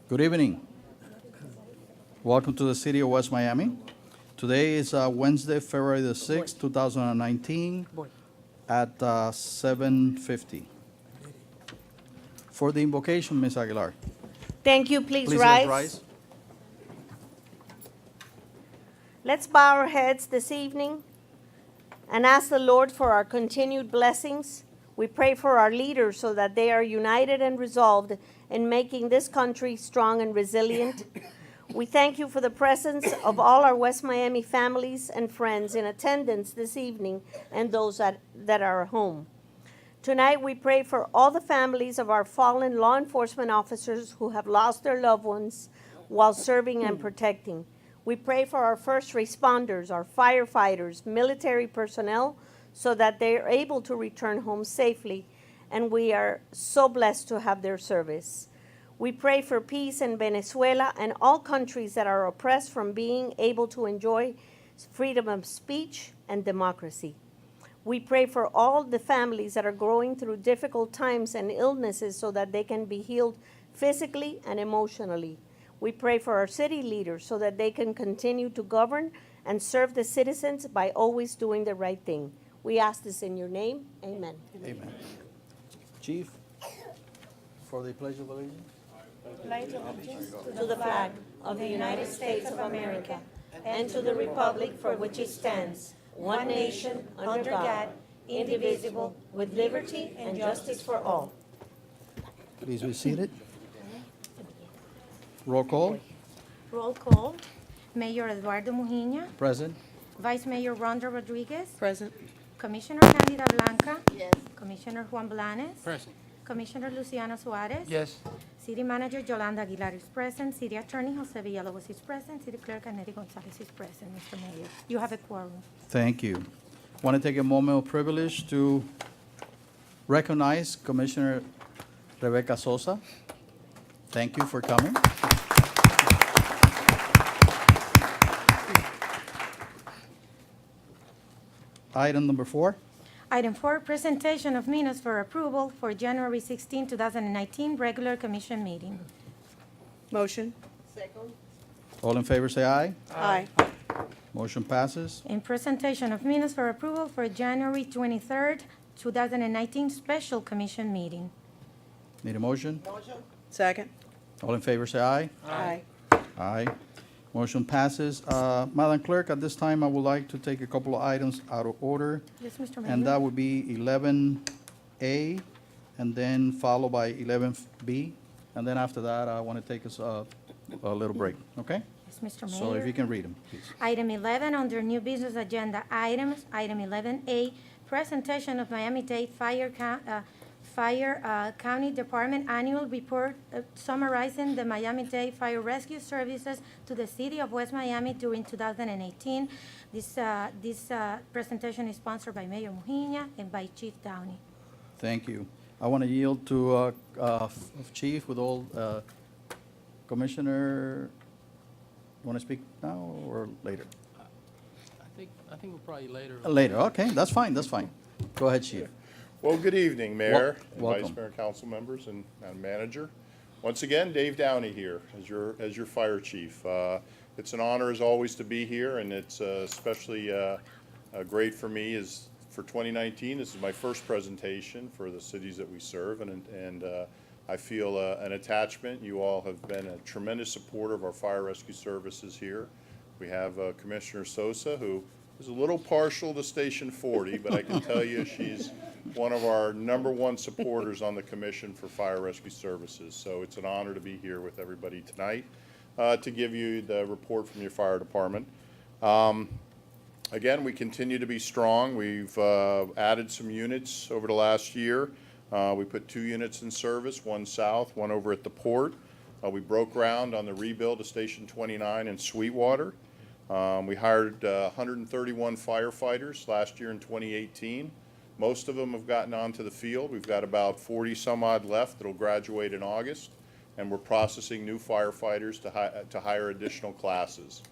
Good evening. Welcome to the city of West Miami. Today is Wednesday, February the 6th, 2019 at 7:50. For the invocation, Ms. Aguilar. Thank you. Please Please rise. let's rise. Let's bow our heads this evening and ask the Lord for our continued blessings. We pray for our leaders so that they are united and resolved in making this country strong and resilient. We thank you for the presence of all our West Miami families and friends in attendance this evening and those that are home. Tonight, we pray for all the families of our fallen law enforcement officers who have lost their loved ones while serving and protecting. We pray for our first responders, our firefighters, military personnel, so that they are able to return home safely, and we are so blessed to have their service. We pray for peace in Venezuela and all countries that are oppressed from being able to enjoy freedom of speech and democracy. We pray for all the families that are going through difficult times and illnesses so that they can be healed physically and emotionally. We pray for our city leaders so that they can continue to govern and serve the citizens by always doing the right thing. We ask this in your name. Amen. Amen. Chief, for the Pledge of Allegiance. Pledge allegiance to the flag of the United States of America and to the republic for which it stands, one nation, under God, indivisible, with liberty and justice for all. Please be seated. Roll call. Roll call. Mayor Eduardo Mujina. Present. Vice Mayor Rhonda Rodriguez. Present. Commissioner Candida Blanca. Yes. Commissioner Juan Blanes. Present. Commissioner Luciano Suarez. Yes. City Manager Yolanda Aguilar is present. City Attorney Jose Villalobos is present. City Clerk Annette Gonzalez is present, Mr. Mayor. You have a quorum. Thank you. Want to take a moment of privilege to recognize Commissioner Rebecca Sosa. Thank you for coming. Item number 4. Item 4, presentation of minutes for approval for January 16, 2019, regular commission meeting. Motion. All in favor, say aye. Aye. Motion passes. And presentation of minutes for approval for January 23rd, 2019, special commission meeting. Need a motion? Second. All in favor, say aye. Aye. Aye. Motion passes. Madam Clerk, at this time, I would like to take a couple of items out of order, Yes, Mr. Mayor. and that would be 11A, and then followed by 11B, and then after that, I want to take us a little break, okay? Yes, Mr. Mayor. So if you can read them, please. Item 11, under new business agenda items, item 11A, presentation of Miami-Dade Fire County Department Annual Report summarizing the Miami-Dade Fire Rescue Services to the City of West Miami during 2018. This presentation is sponsored by Mayor Mujina and by Chief Downey. Thank you. I want to yield to Chief with all, Commissioner, you want to speak now or later? I think we'll probably later. Later, okay, that's fine, that's fine. Go ahead, Chief. Well, good evening, Mayor, and welcome. Vice Mayor, Council members, and Manager. Once again, Dave Downey here as your Fire Chief. It's an honor as always to be here, and it's especially great for me is for 2019. This is my first presentation for the cities that we serve, and I feel an attachment. You all have been a tremendous supporter of our fire rescue services here. We have Commissioner Sosa, who is a little partial to Station 40, but I can tell you she's one of our #1 supporters on the Commission for Fire Rescue Services. So it's an honor to be here with everybody tonight to give you the report from your fire department. Again, we continue to be strong. We've added some units over the last year. We put 2 units in service, one south, one over at the port. We broke ground on the rebuild of Station 29 in Sweetwater. We hired 131 firefighters last year in 2018. Most of them have gotten onto the field. We've got about 40 some odd left that'll graduate in August, and we're processing new firefighters to hire additional classes.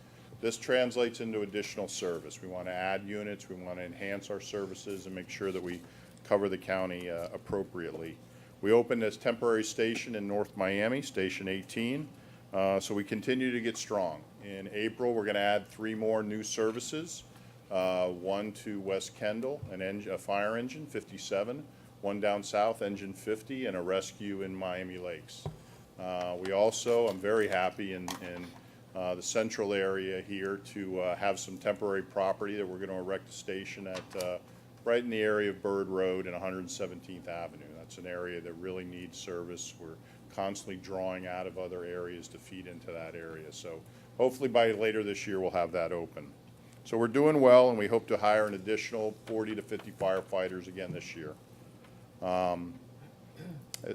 This translates into additional service. We want to add units, we want to enhance our services and make sure that we cover the county appropriately. We opened this temporary station in North Miami, Station 18. So we continue to get strong. In April, we're going to add 3 more new services. One to West Kendall, a fire engine, 57. One down south, engine 50, and a rescue in Miami Lakes. We also, I'm very happy in the central area here to have some temporary property that we're going to erect a station at right in the area of Bird Road and 117th Avenue. That's an area that really needs service. We're constantly drawing out of other areas to feed into that area. So hopefully by later this year, we'll have that open. So we're doing well, and we hope to hire an additional 40 to 50 firefighters again this year.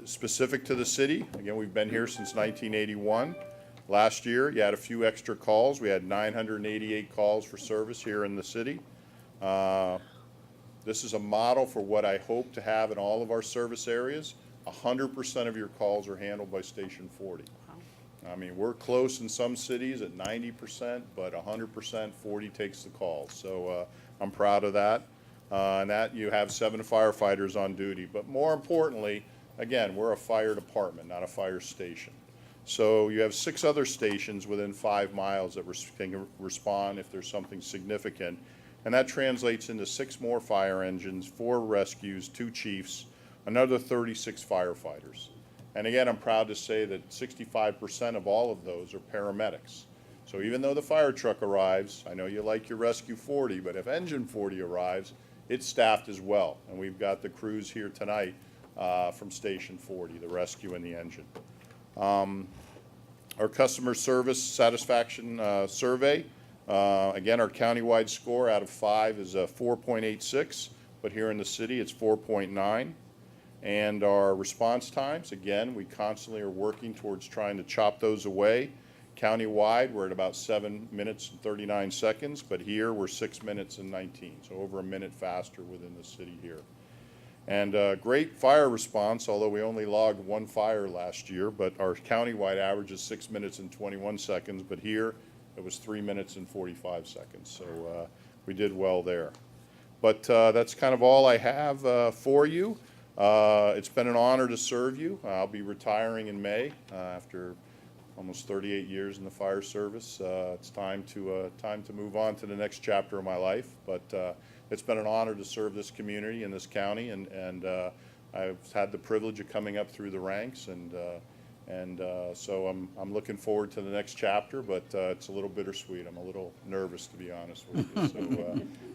Specific to the city, again, we've been here since 1981. Last year, you had a few extra calls. We had 988 calls for service here in the city. This is a model for what I hope to have in all of our service areas. 100% of your calls are handled by Station 40. I mean, we're close in some cities at 90%, but 100%, 40 takes the calls. So I'm proud of that. And that you have 7 firefighters on duty. But more importantly, again, we're a fire department, not a fire station. So you have 6 other stations within 5 miles that can respond if there's something significant. And that translates into 6 more fire engines, 4 rescues, 2 chiefs, another 36 firefighters. And again, I'm proud to say that 65% of all of those are paramedics. So even though the fire truck arrives, I know you like your Rescue 40, but if Engine 40 arrives, it's staffed as well. And we've got the crews here tonight from Station 40, the rescue and the engine. Our customer service satisfaction survey, again, our countywide score out of 5 is a 4.86, but here in the city it's 4.9. And our response times, again, we constantly are working towards trying to chop those away. Countywide, we're at about 7 minutes and 39 seconds, but here we're 6 minutes and 19, so over a minute faster within the city here. And great fire response, although we only logged 1 fire last year, but our countywide average is 6 minutes and 21 seconds, but here it was 3 minutes and 45 seconds, so we did well there. But that's kind of all I have for you. It's been an honor to serve you. I'll be retiring in May after almost 38 years in the fire service. It's time to move on to the next chapter of my life. But it's been an honor to serve this community and this county, and I've had the privilege of coming up through the ranks, and so I'm looking forward to the next chapter. But it's a little bittersweet. I'm a little nervous, to be honest with you.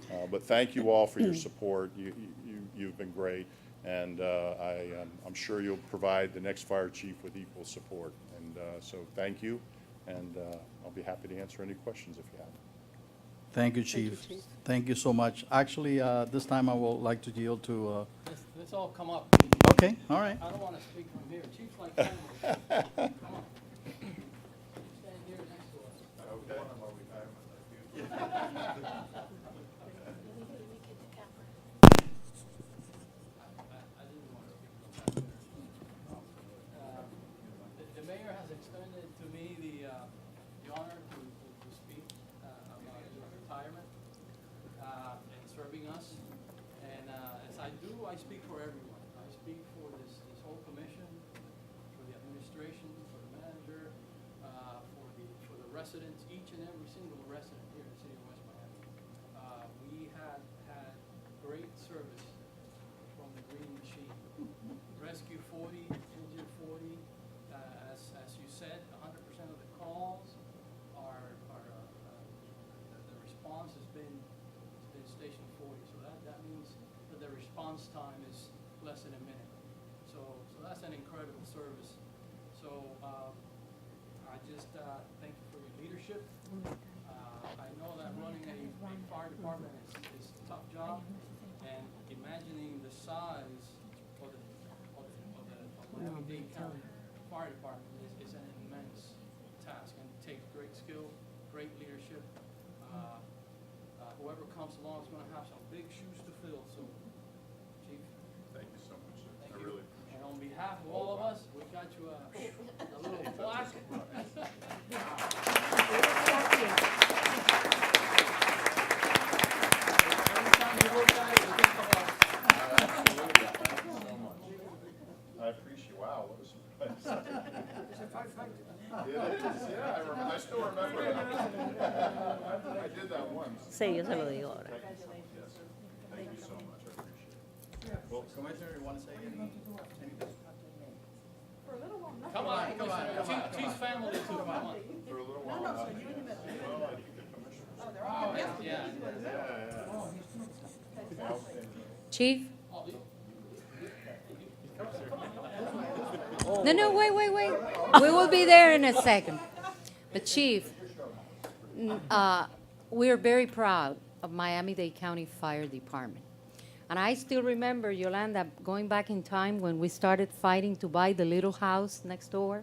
So, but thank you all for your support. You've been great. And I'm sure you'll provide the next fire chief with equal support. And so thank you, and I'll be happy to answer any questions if you have. Thank you, Chief. Thank you so much. Actually, this time I would like to yield to, Let's all come up. okay, all right. I don't want to speak from here. Chief's like, come on. Stand here next to us. I didn't want to speak from that. The mayor has extended to me the honor to speak about his retirement and serving us. And as I do, I speak for everyone. I speak for this whole commission, for the administration, for the manager, for the residents, each and every single resident here in the city of West Miami. We had great service from the Green Machine. Rescue 40, Engine 40, as you said, 100% of the calls are the response has been Station 40. So that means that the response time is less than a minute. So that's an incredible service. So I just thank you for your leadership. I know that running a fire department is a tough job, and imagining the size of the Miami-Dade County Fire Department is an immense task, and it takes great skill, great leadership. Whoever comes along is going to have some big shoes to fill. So, Chief, Thank you so much, sir. thank I you. really appreciate it. And on behalf of all of us, we got you a little plaque. Every time you look at it, you think of us. Thank you so much. I appreciate, wow, what a surprise. Yeah, I still remember that. I did that once. Sí, yo se lo digo ahora. Thank you so much, I appreciate it. Well, Commissioner, you want to say anything? Come on, Chief's family too, come on. For a little while. Well, I think the commissioners. Yeah. Chief? No, wait. We will be there in a second. But Chief, we are very proud of Miami-Dade County Fire Department. And I still remember, Yolanda, going back in time when we started fighting to buy the little house next door,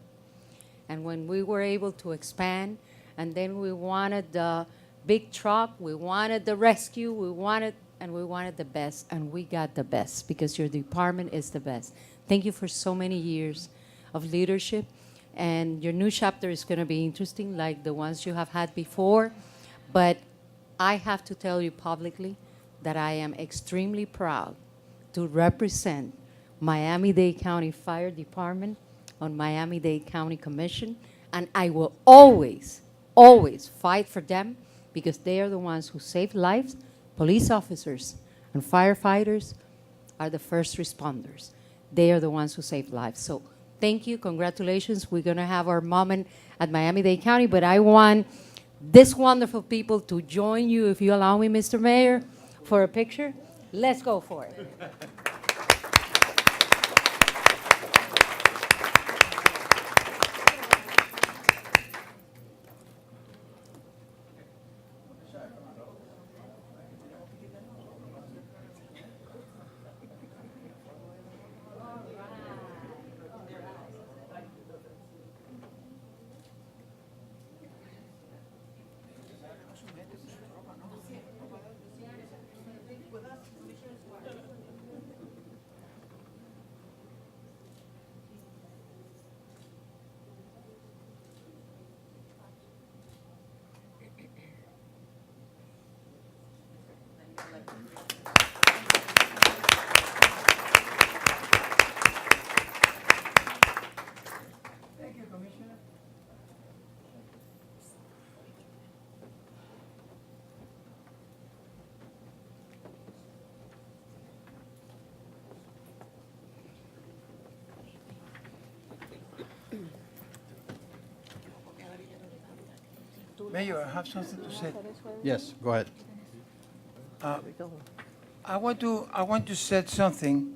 and when we were able to expand, and then we wanted the big truck, we wanted the rescue, we wanted the best, and we got the best because your department is the best. Thank you for so many years of leadership, and your new chapter is going to be interesting like the ones you have had before, but I have to tell you publicly that I am extremely proud to represent Miami-Dade County Fire Department on Miami-Dade County Commission, and I will always fight for them because they are the ones who save lives. Police officers and firefighters are the first responders. They are the ones who save lives. So thank you, congratulations. We're gonna have our moment at Miami-Dade County, but I want these wonderful people to join you, if you allow me, Mr. Mayor, for a picture. Let's go for it. Mayor, I have something to say. Yes, go ahead. I want to say something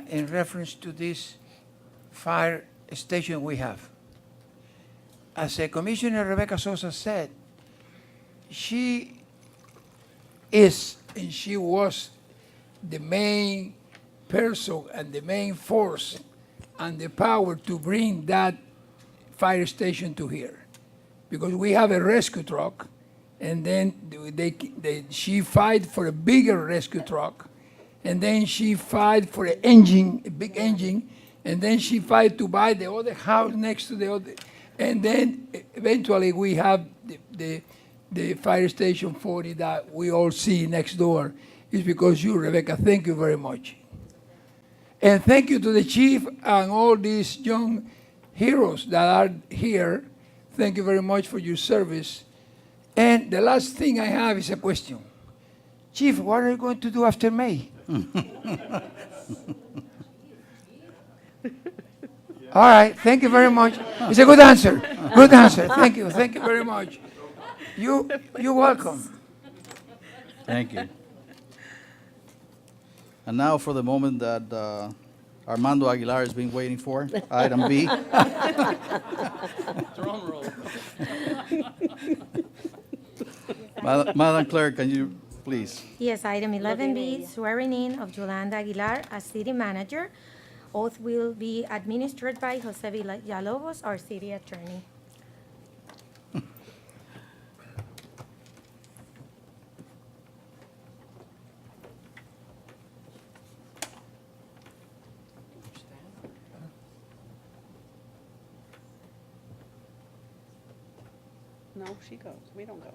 in reference to this fire station we have. As Commissioner Rebecca Sosa said, she is and she was the main person and the main force and the power to bring that fire station to here. Because we have a rescue truck, and then she fight for a bigger rescue truck, and then she fight for an engine, a big engine, and then she fight to buy the other house next to the other, and then eventually we have the fire station 40 that we all see next door. It's because you, Rebecca. Thank you very much. And thank you to the chief and all these young heroes that are here. Thank you very much for your service. And the last thing I have is a question. Chief, what are you going to do after May? All right, thank you very much. It's a good answer. Good answer. Thank you. Thank you very much. You're welcome. Thank you. And now for the moment that Armando Aguilar has been waiting for, item B. Drum roll. Madam Clerk, can you please? Yes, item 11B, swearing in of Yolanda Aguilar as city manager. Oath will be administered by Jose Villalobos, our city attorney. No, she goes. We don't go.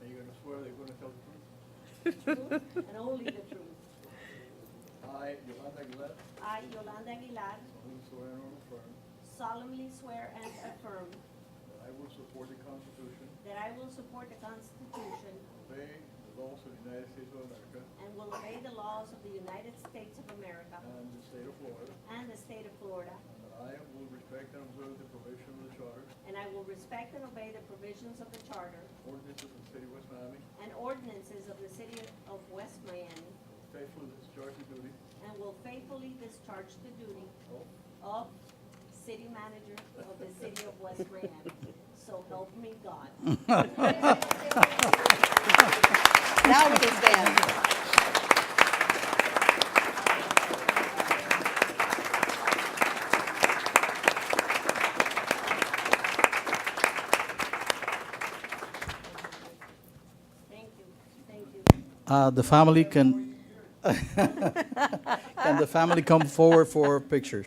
Are you going to swear that you're going to tell the truth? And only the truth. I, Yolanda Aguilar, I, Yolanda Aguilar, do swear or affirm solemnly swear and affirm that I will support the Constitution, that I will support the Constitution obey the laws of the United States of America and will obey the laws of the United States of America and the state of Florida, and the state of Florida, and that I will respect and observe the provisions of the Charter, and I will respect and obey the provisions of the Charter ordinances of the city of West Miami, and ordinances of the city of West Miami, faithfully discharge the duty and will faithfully discharge the duty of of city manager of the city of West Miami. So help me God. Now we can stand. Thank you, thank you. The family can, can the family come forward for pictures?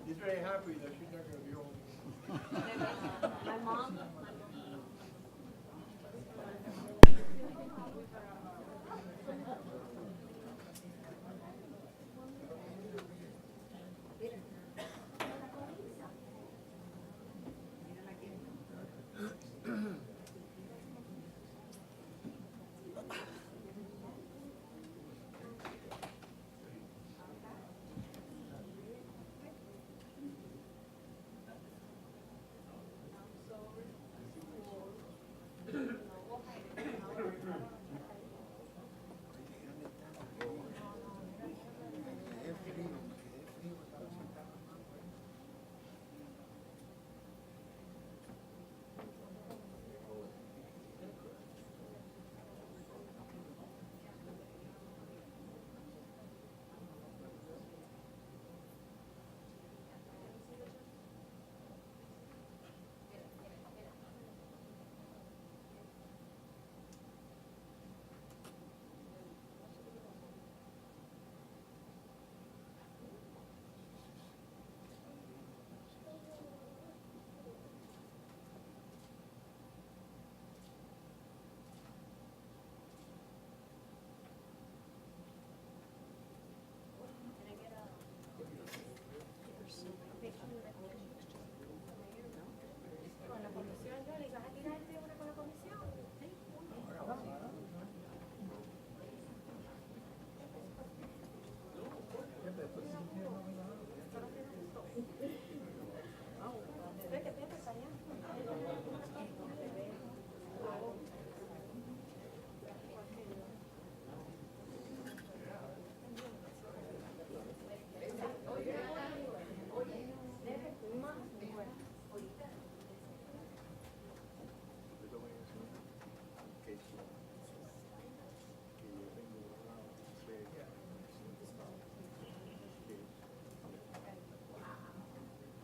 He's very happy that she's not gonna be old. My mom,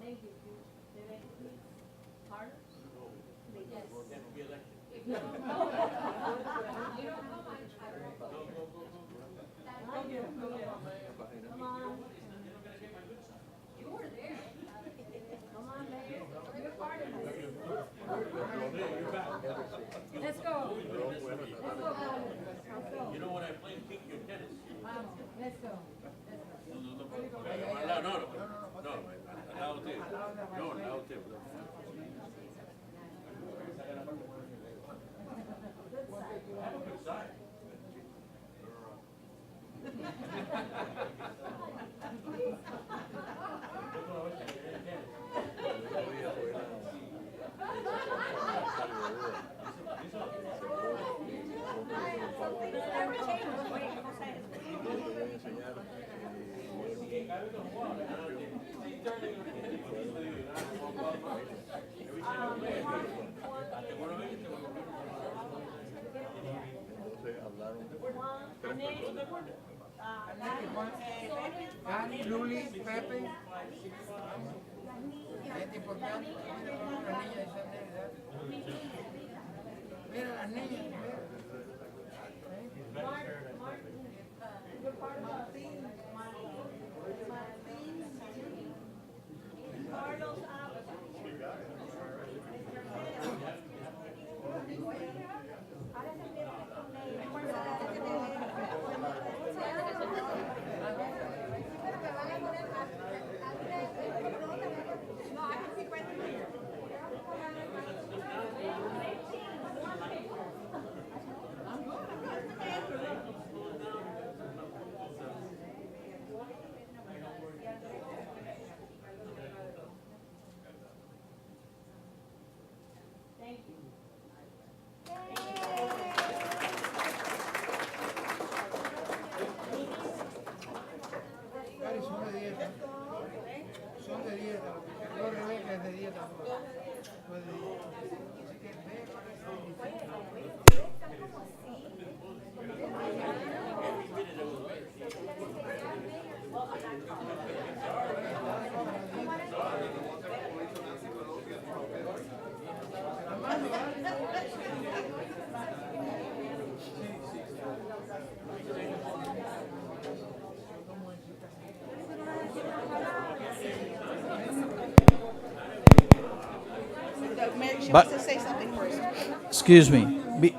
thank you. Carlos? Come on. You were there. Come on, baby. You're part of this. Let's go. Let's go, Carlos. Let's go. You know when I played kick your tennis? Vamos, let's go. No, al lado tuyo. No, al lado tuyo. Dani, Luli, Pepe. Gente importante. Una niña de esa edad. Mira las niñas. Carlos Alves. Excuse me.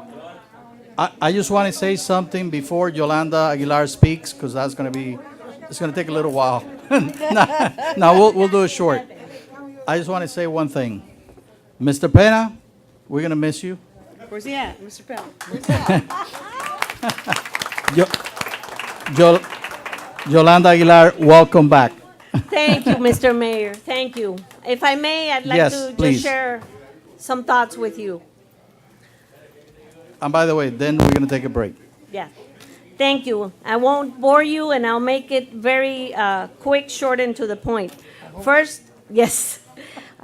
I just want to say something before Yolanda Aguilar speaks, because it's going to take a little while. No, we'll do it short. I just want to say one thing. Mr. Pena, we're going to miss you. Where's he at, Mr. Pell? Where's he at? Yolanda Aguilar, welcome back. Thank you, Mr. Mayor. Thank you. If I may, I'd like Yes, to please. just share some thoughts with you. And by the way, then we're going to take a break. Yeah. Thank you. I won't bore you, and I'll make it very quick, short, and to the point. First, yes.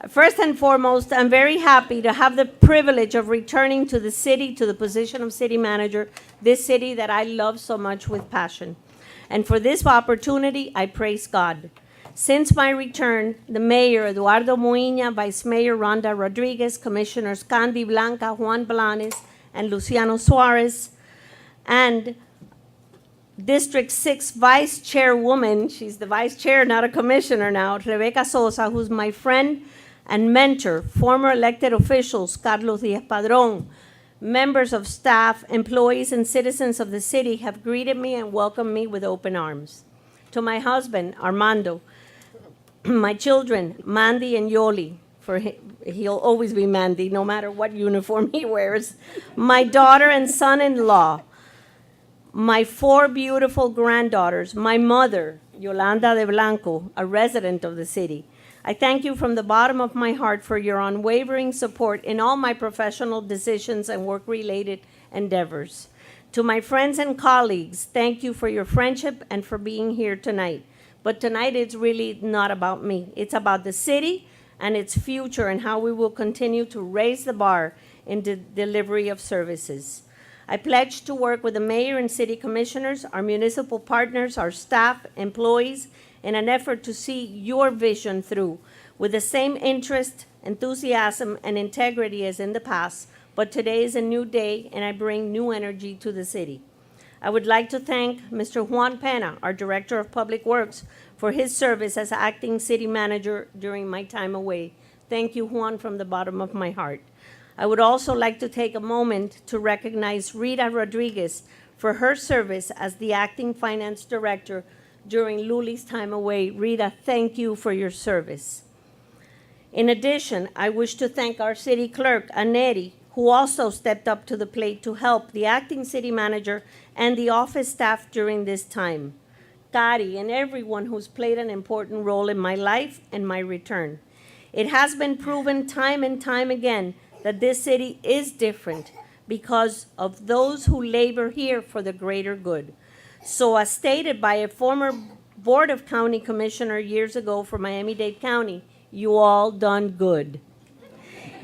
First and foremost, I'm very happy to have the privilege of returning to the city, to the position of city manager, this city that I love so much with passion. And for this opportunity, I praise God. Since my return, the mayor, Eduardo Moiña, Vice Mayor Rhonda Rodriguez, Commissioners Candy Blanca, Juan Blanes, and Luciano Suarez, and District 6 Vice Chairwoman, she's the Vice Chair, not a Commissioner now, Rebecca Sosa, who's my friend and mentor, former elected officials, Carlos Diaz-Padrón, members of staff, employees, and citizens of the city have greeted me and welcomed me with open arms. To my husband, Armando, my children, Mandy and Yoli, he'll always be Mandy, no matter what uniform he wears, my daughter and son-in-law, my 4 beautiful granddaughters, my mother, Yolanda de Blanco, a resident of the city. I thank you from the bottom of my heart for your unwavering support in all my professional decisions and work-related endeavors. To my friends and colleagues, thank you for your friendship and for being here tonight. But tonight it's really not about me. It's about the city and its future and how we will continue to raise the bar in the delivery of services. I pledge to work with the mayor and city commissioners, our municipal partners, our staff, employees, in an effort to see your vision through with the same interest, enthusiasm, and integrity as in the past. But today is a new day, and I bring new energy to the city. I would like to thank Mr. Juan Pena, our Director of Public Works, for his service as acting city manager during my time away. Thank you, Juan, from the bottom of my heart. I would also like to take a moment to recognize Rita Rodriguez for her service as the acting finance director during Luli's time away. Rita, thank you for your service. In addition, I wish to thank our city clerk, Aneri, who also stepped up to the plate to help the acting city manager and the office staff during this time. Kari, and everyone who's played an important role in my life and my return. It has been proven time and time again that this city is different because of those who labor here for the greater good. So as stated by a former Board of County Commissioner years ago for Miami-Dade County, you all done good.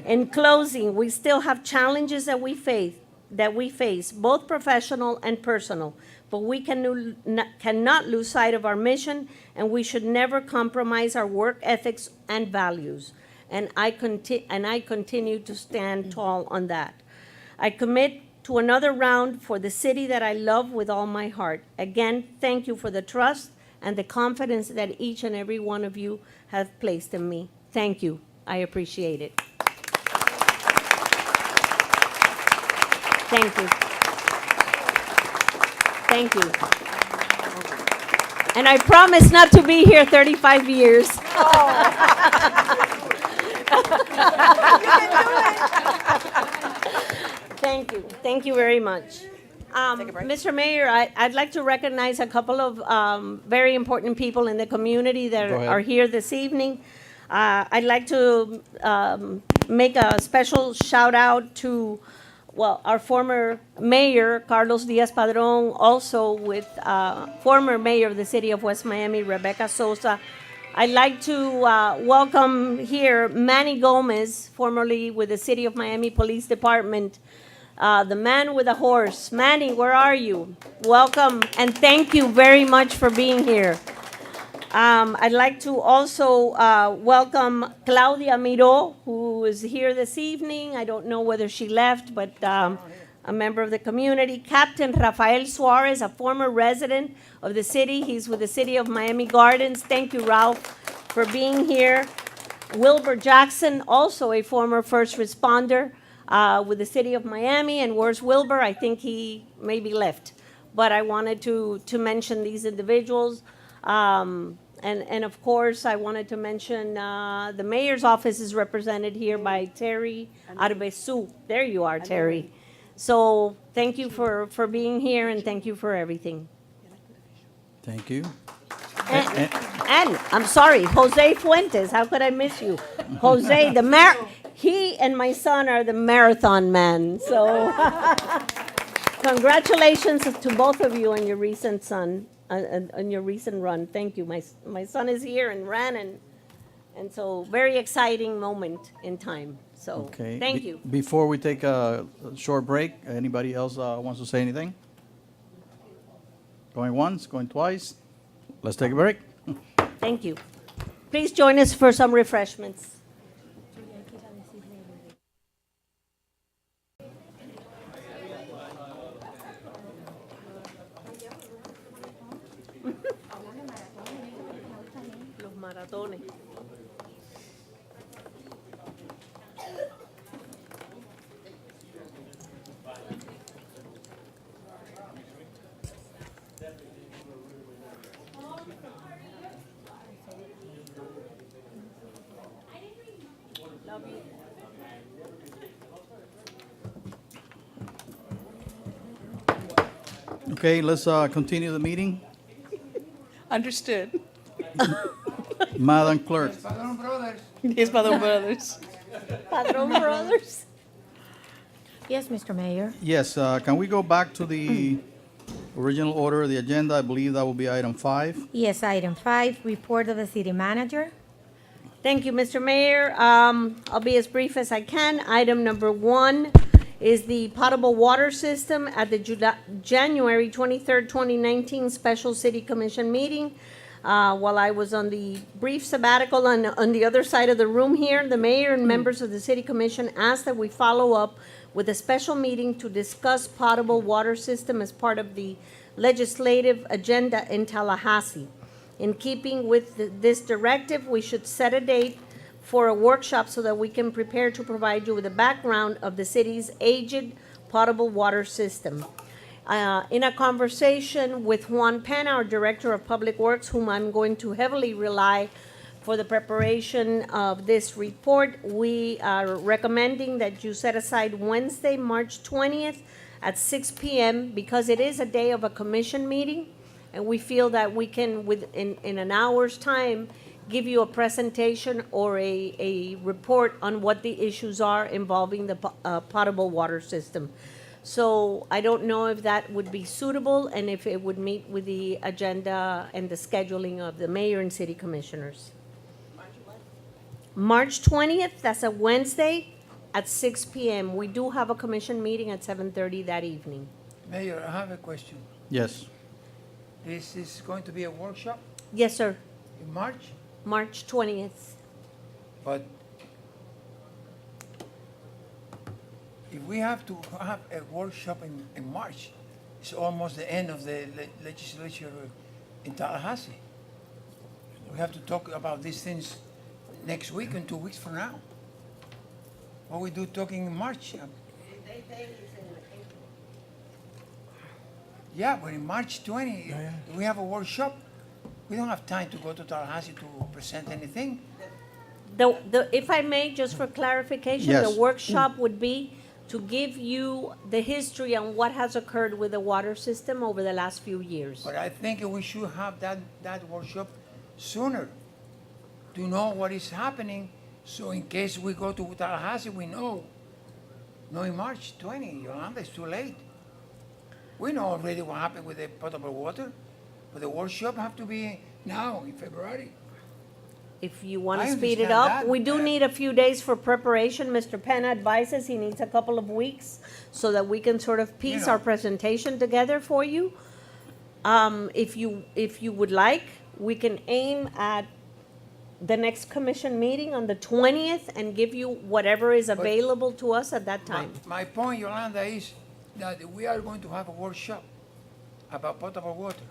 In closing, we still have challenges that we face, both professional and personal, but we cannot lose sight of our mission, and we should never compromise our work ethics and values. And I continue to stand tall on that. I commit to another round for the city that I love with all my heart. Again, thank you for the trust and the confidence that each and every one of you have placed in me. Thank you. I appreciate it. Thank you. Thank you. And I promise not to be here 35 years. Thank you. Thank you very much. Mr. Mayor, I'd like to recognize a couple of very important people in the community that Go ahead. are here this evening. I'd like to make a special shout out to, well, our former mayor, Carlos Diaz-Padrón, also with former mayor of the city of West Miami, Rebecca Sosa. I'd like to welcome here Manny Gomez, formerly with the City of Miami Police Department, the man with a horse. Manny, where are you? Welcome, and thank you very much for being here. I'd like to also welcome Claudia Miró, who is here this evening. I don't know whether she left, but a member of the community. Captain Rafael Suarez, a former resident of the city. He's with the City of Miami Gardens. Thank you, Ralph, for being here. Wilbur Jackson, also a former first responder. with the city of Miami. And where's Wilbur? I think he maybe left. But I wanted to mention these individuals. And of course, I wanted to mention the mayor's office is represented here by Terry Arbesu. There you are, Terry. So thank you for being here, and thank you for everything. Thank you. And I'm sorry, Jose Fuentes, how could I miss you? Jose, he and my son are the marathon men, so congratulations to both of you on your recent run. Thank you. My son is here and ran, and so very exciting moment in time. So, Okay. thank you. Before we take a short break, anybody else wants to say anything? Going once, going twice? Let's take a break. Thank you. Please join us for some refreshments. Los maratones. Love you. Okay, let's continue the meeting. Understood. Madam Clerk. Padron Brothers. Yes, Padron Brothers. Padron Brothers. Yes, Mr. Mayor. Yes, can we go back to the original order of the agenda? I believe that will be item 5. Yes, item 5, report of the city manager. Thank you, Mr. Mayor. I'll be as brief as I can. Item number 1 is the potable water system at the January 23rd, 2019 Special City Commission meeting. While I was on the brief sabbatical on the other side of the room here, the mayor and members of the city commission asked that we follow up with a special meeting to discuss potable water system as part of the legislative agenda in Tallahassee. In keeping with this directive, we should set a date for a workshop so that we can prepare to provide you with a background of the city's aged potable water system. In a conversation with Juan Penn, our Director of Public Works, whom I'm going to heavily rely for the preparation of this report, we are recommending that you set aside Wednesday, March 20th at 6 p.m. because it is a day of a commission meeting, and we feel that we can, in an hour's time, give you a presentation or a report on what the issues are involving the potable water system. So I don't know if that would be suitable and if it would meet with the agenda and the scheduling of the mayor and city commissioners. March 20th, that's a Wednesday at 6 p.m. We do have a commission meeting at 7:30 that evening. Mayor, I have a question. Yes. This is going to be a workshop Yes, sir. in March, March 20th. but if we have to have a workshop in March, it's almost the end of the legislature in Tallahassee. We have to talk about these things next week and 2 weeks from now. What we do talking in March? Yeah, but in March 20, we have a workshop. We don't have time to go to Tallahassee to present anything. If I may, just for clarification, Yes. the workshop would be to give you the history on what has occurred with the water system over the last few years. But I think we should have that workshop sooner to know what is happening. So in case we go to Tallahassee, we know. No, in March 20, Yolanda, it's too late. We know already what happened with the potable water, but the workshop have to be now in February. If you want I to speed it understand up, that, we do but- need a few days for preparation. Mr. Penn advises he needs a couple of weeks so that we can sort of piece know. our presentation together for you. If you would like, we can aim at the next commission meeting on the 20th and give you whatever is available to us at that time. My point, Yolanda, is that we are going to have a workshop about potable water.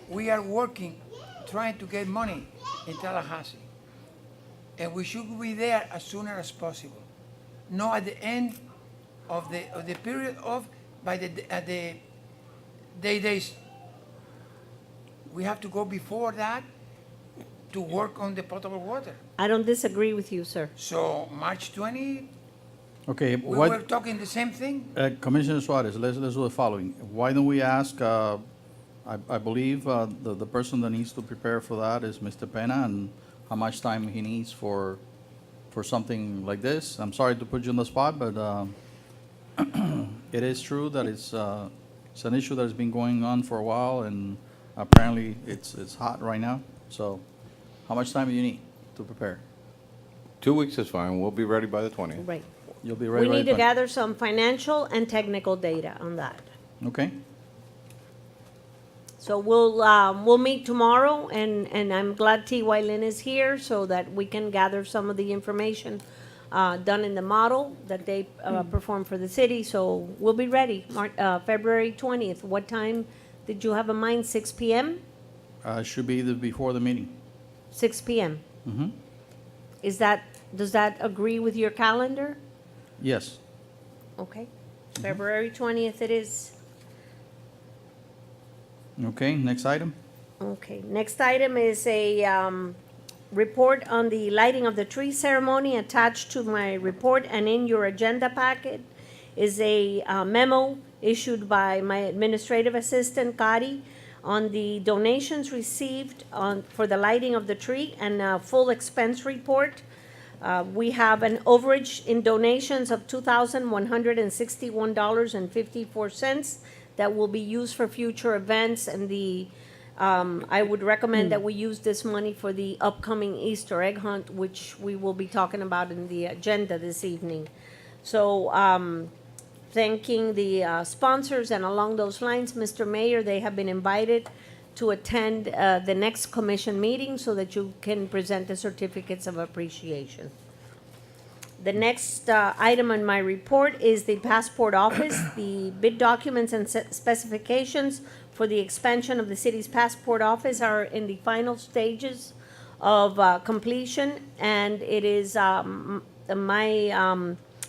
We are working, trying to get money in Tallahassee. And we should be there as soon as possible. no at the end of the period of, by at the days. We have to go before that to work on the potable water. I don't disagree with you, sir. So March 20, Okay, we what, were talking the same thing? Commissioner Suarez, let's do the following. Why don't we ask, I believe the person that needs to prepare for that is Mr. Pena, and how much time he needs for something like this. I'm sorry to put you on the spot, but it is true that it's an issue that has been going on for a while, and apparently it's hot right now. So how much time do you need to prepare? 2 weeks is fine. We'll be ready by the 20th. Right. You'll be ready We need to by- gather some financial and technical data on that. Okay, So we'll meet tomorrow, and I'm glad T.Y. Lin is here so that we can gather some of the information done in the model that they perform for the city. So we'll be ready, February 20th. What time did you have in mind? 6 p.m.? should be before the meeting. 6 p.m. Does that agree with your calendar? Yes. Okay. February 20th it is. Okay, next item. Okay, next item is a report on the lighting of the tree ceremony. Attached to my report and in your agenda packet is a memo issued by my administrative assistant, Kari, on the donations received for the lighting of the tree and a full expense report. We have an overage in donations of $2,161.54 that will be used for future events, and I would recommend that we use this money for the upcoming Easter egg hunt, which we will be talking about in the agenda this evening. So, thanking the sponsors, and along those lines, Mr. Mayor, they have been invited to attend the next commission meeting so that you can present the certificates of appreciation. The next item on my report is the passport office. The bid documents and specifications for the expansion of the city's passport office are in the final stages of completion, and it is I'm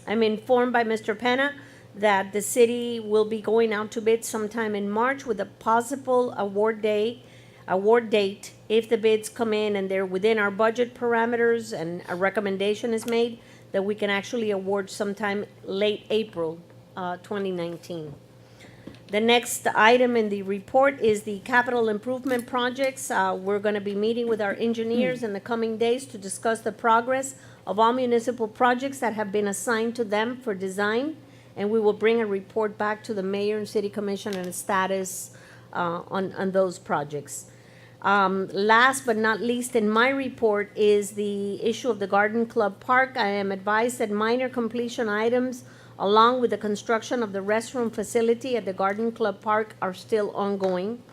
informed by Mr. Pena that the city will be going out to bid sometime in March with a possible award date if the bids come in and they're within our budget parameters and a recommendation is made, that we can actually award sometime late April 2019. The next item in the report is the capital improvement projects. We're going to be meeting with our engineers in the coming days to discuss the progress of all municipal projects that have been assigned to them for design, and we will bring a report back to the mayor and city commission on the status on those projects. Last but not least in my report is the issue of the Garden Club Park. I am advised that minor completion items along with the construction of the restroom facility at the Garden Club Park are still ongoing.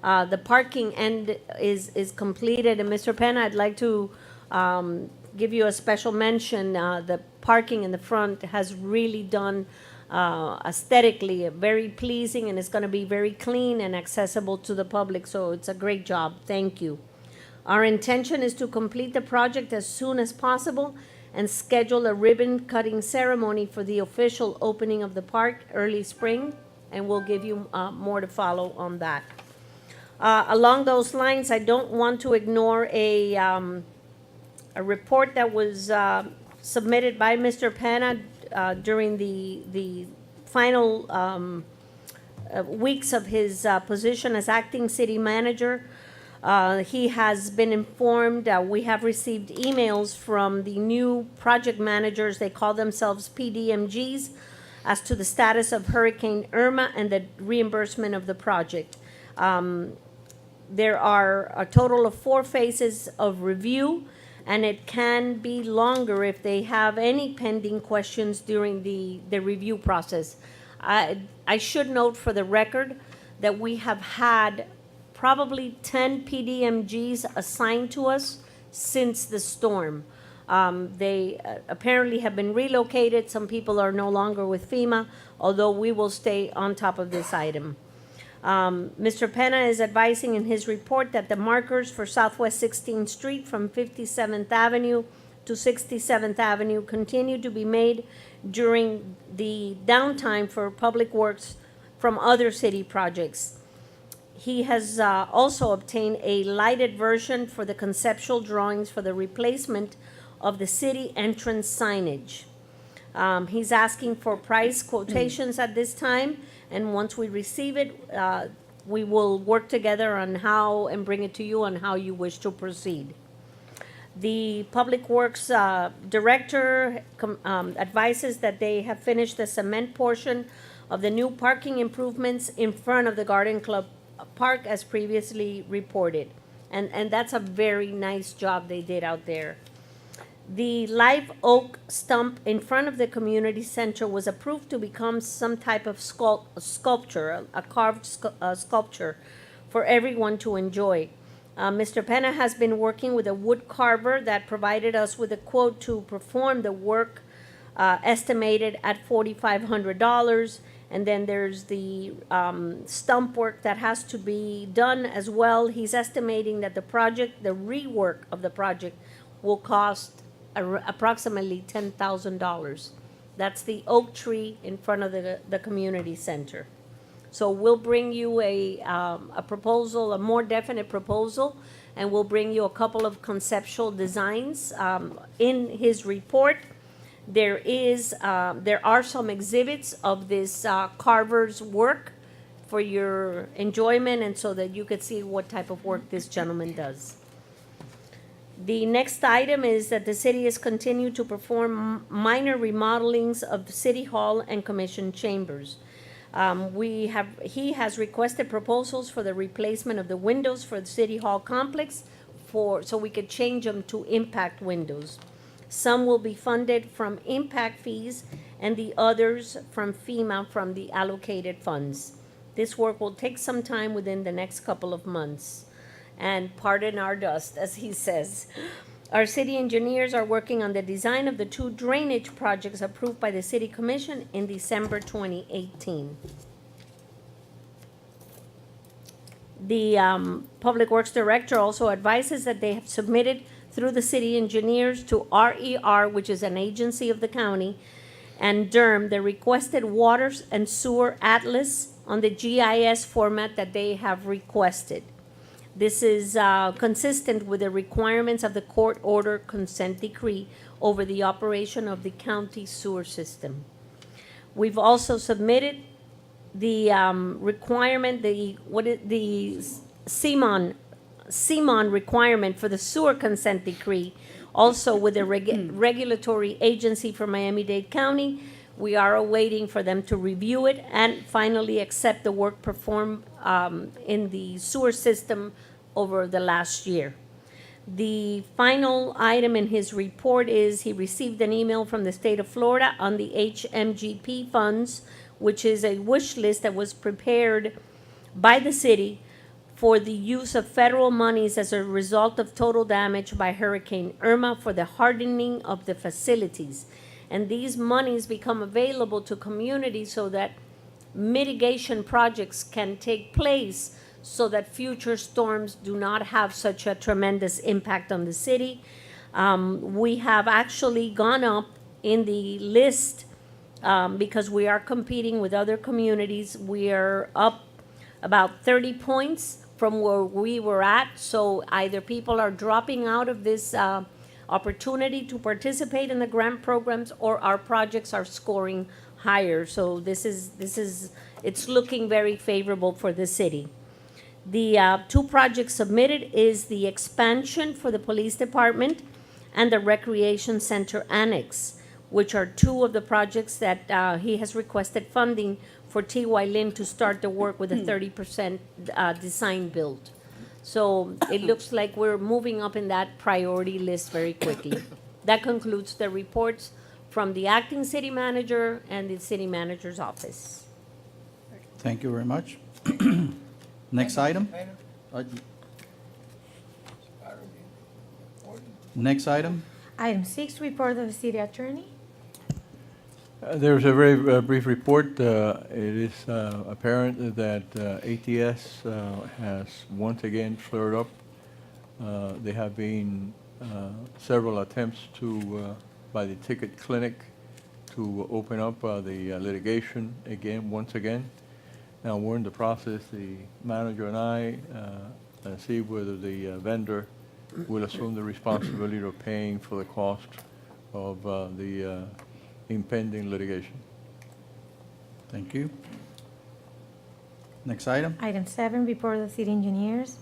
The parking end is completed, and Mr. Pena, I'd like to give you a special mention. The parking in the front has really done aesthetically very pleasing, and it's going to be very clean and accessible to the public, so it's a great job. Thank you. Our intention is to complete the project as soon as possible and schedule a ribbon cutting ceremony for the official opening of the park early spring, and we'll give you more to follow on that. Along those lines, I don't want to ignore a report that was submitted by Mr. Pena during the final weeks of his position as acting city manager. He has been informed, we have received emails from the new project managers, they call themselves PDMGs, as to the status of Hurricane Irma and the reimbursement of the project. There are a total of 4 phases of review, and it can be longer if they have any pending questions during the review process. I should note for the record that we have had probably 10 PDMGs assigned to us since the storm. They apparently have been relocated. Some people are no longer with FEMA, although we will stay on top of this item. Mr. Pena is advising in his report that the markers for Southwest 16th Street from 57th Avenue to to 67th Avenue continue to be made during the downtime for public works from other city projects. He has also obtained a lighted version for the conceptual drawings for the replacement of the city entrance signage. He's asking for price quotations at this time, and once we receive it, we will work together on how, and bring it to you on how you wish to proceed. The Public Works Director advises that they have finished the cement portion of the new parking improvements in front of the Garden Club Park as previously reported. And that's a very nice job they did out there. The live oak stump in front of the community center was approved to become some type of sculpture, a carved sculpture for everyone to enjoy. Mr. Pena has been working with a wood carver that provided us with a quote to perform the work, estimated at $4,500. And then there's the stump work that has to be done as well. He's estimating that the rework of the project will cost approximately $10,000. That's the oak tree in front of the community center. So we'll bring you a proposal, a more definite proposal, and we'll bring you a couple of conceptual designs. In his report, there are some exhibits of this carver's work for your enjoyment, and so that you could see what type of work this gentleman does. The next item is that the city has continued to perform minor remodelings of City Hall and Commission chambers. He has requested proposals for the replacement of the windows for the City Hall complex so we could change them to impact windows. Some will be funded from impact fees and the others from FEMA from the allocated funds. This work will take some time within the next couple of months. And pardon our dust, as he says. Our city engineers are working on the design of the 2 drainage projects approved by the City Commission in December 2018. The Public Works Director also advises that they have submitted through the city engineers to RER, which is an agency of the county, and DERM, the requested water and sewer atlas on the GIS format that they have requested. This is consistent with the requirements of the court order consent decree over the operation of the county sewer system. We've also submitted the requirement, the CMON requirement for the sewer consent decree, also with the regulatory agency for Miami-Dade County. We are awaiting for them to review it and finally accept the work performed in the sewer system over the last year. The final item in his report is he received an email from the state of Florida on the HMGP funds, which is a wish list that was prepared by the city for the use of federal monies as a result of total damage by Hurricane Irma for the hardening of the facilities. And these monies become available to communities so that mitigation projects can take place so that future storms do not have such a tremendous impact on the city. We have actually gone up in the list because we are competing with other communities. We are up about 30 points from where we were at. So either people are dropping out of this opportunity to participate in the grant programs, or our projects are scoring higher. So it's looking very favorable for the city. The 2 projects submitted is the expansion for the police department and the recreation center annex, which are 2 of the projects that he has requested funding for T.Y. Lin to start the work with a 30% design build. So it looks like we're moving up in that priority list very quickly. That concludes the reports from the acting city manager and the city manager's office. Thank you very much. Next item? Next item? Item 6, report of the city attorney. There's a very brief report. It is apparent that ATS has once again flared up. They have been several attempts to, by the ticket clinic, to open up the litigation again, once again. Now, we're in the process, the manager and I, see whether the vendor will assume the responsibility of paying for the cost of the impending litigation. Thank you. Next item? Item 7, report of the city engineers.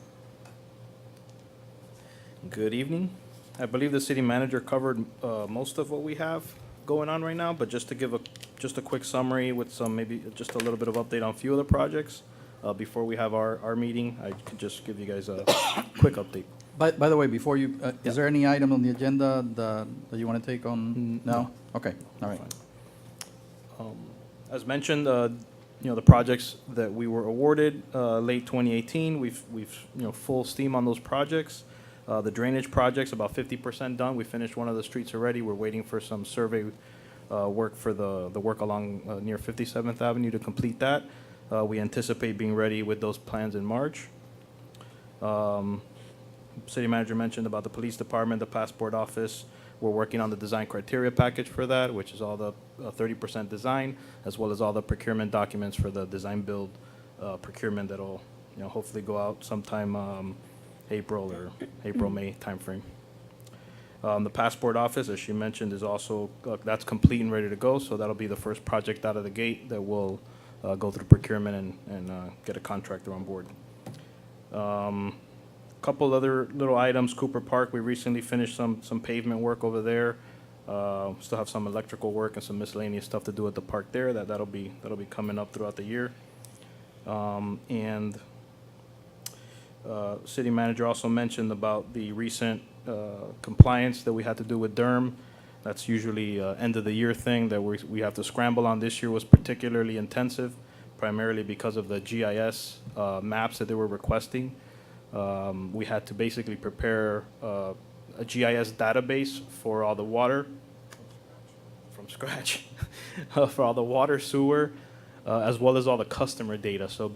Good evening. I believe the city manager covered most of what we have going on right now, but just to give a quick summary with some, maybe just a little bit of update on a few of the projects before we have our meeting, I could just give you guys a quick update. By the way, before you, is there any item on the agenda that you want to take on? No? Okay, all right. As mentioned, the projects that we were awarded late 2018, we've full steam on those projects. The drainage project's about 50% done. We finished one of the streets already. We're waiting for some survey work for the work along near 57th Avenue to complete that. We anticipate being ready with those plans in March. City manager mentioned about the police department, the passport office. We're working on the design criteria package for that, which is all the 30% design, as well as all the procurement documents for the design build procurement that'll hopefully go out sometime April or May timeframe. The passport office, as she mentioned, is also that's complete and ready to go. So that'll be the first project out of the gate that will go through procurement and get a contractor on board. Couple other little items. Cooper Park, we recently finished some pavement work over there. Still have some electrical work and some miscellaneous stuff to do at the park there. That'll be coming up throughout the year. City manager also mentioned about the recent compliance that we had to do with DERM. That's usually end of the year thing that we have to scramble on. This year was particularly intensive, primarily because of the GIS maps that they were requesting. We had to basically prepare a GIS database for all the water, from scratch, for all the water, sewer, as well as all the customer data. So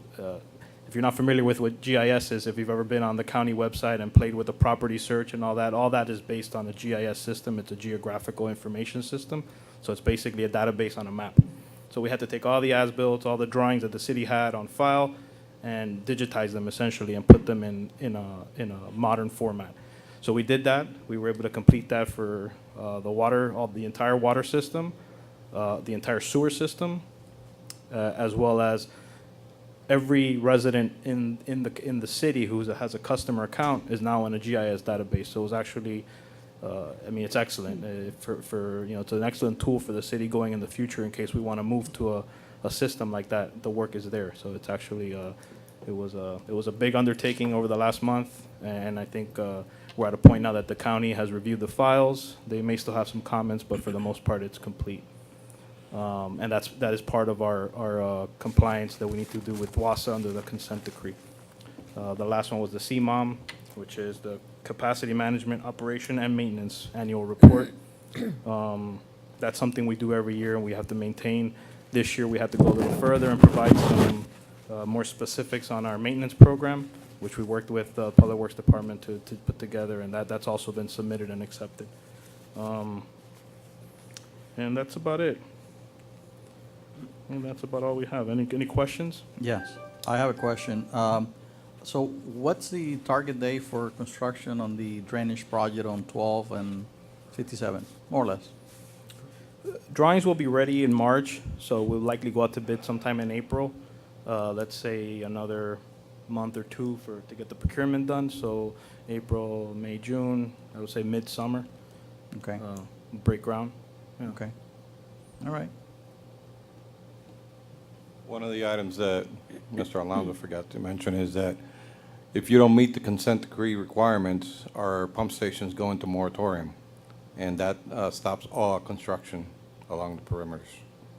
if you're not familiar with what GIS is, if you've ever been on the county website and played with the property search and all that is based on the GIS system. It's a geographical information system. So it's basically a database on a map. So we had to take all the as-built, all the drawings that the city had on file, and digitize them essentially and put them in a modern format. So we did that. We were able to complete that for the entire water system, the entire sewer system, as well as every resident in the city who has a customer account is now in a GIS database. So it was actually, it's excellent it's an excellent tool for the city going in the future in case we want to move to a system like that. The work is there. So it's actually it was a big undertaking over the last month, and I think we're at a point now that the county has reviewed the files. They may still have some comments, but for the most part, it's complete. And that is part of our compliance that we need to do with WASA under the consent decree. The last one was the CMOM, which is the Capacity Management Operation and Maintenance Annual Report. That's something we do every year, and we have to maintain. This year, we had to go a little further and provide some more specifics on our maintenance program, which we worked with the Public Works Department to put together, and that's also been submitted and accepted. And that's about it. And that's about all we have. Any questions? Yes, I have a question. So what's the target date for construction on the drainage project on 12 and 57, more or less? Drawings will be ready in March, so we'll likely go out to bid sometime in April. Let's say another month or two to get the procurement done. So April, May, June, I would say midsummer. Okay, Break ground. Yeah. okay. All right. One of the items that Mr. Alonso forgot to mention is that if you don't meet the consent decree requirements, our pump stations go into moratorium, and that stops all construction along the perimeters.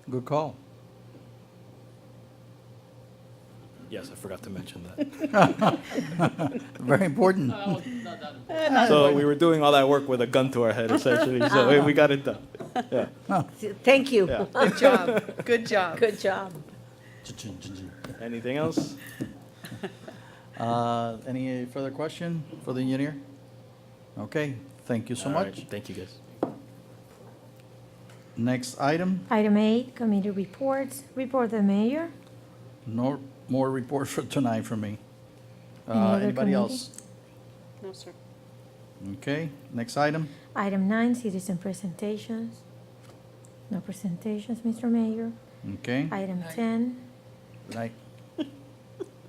Good call. Yes, I forgot to mention that. Very important. So we were doing all that work with a gun to our head, essentially. So we got it done. Yeah. Thank you. Yeah. Good job. Good job. Good job. Anything else? Any further question for the engineer? Okay, Thank you so All right, much. thank you, guys. Next item, Item 8, committee reports. Report the mayor. no more reports for tonight from me. Any other Anybody committee? else? No, sir. Okay, next item. Item 9, citizen presentations. No presentations, Mr. Mayor. Okay, Item 10, good night.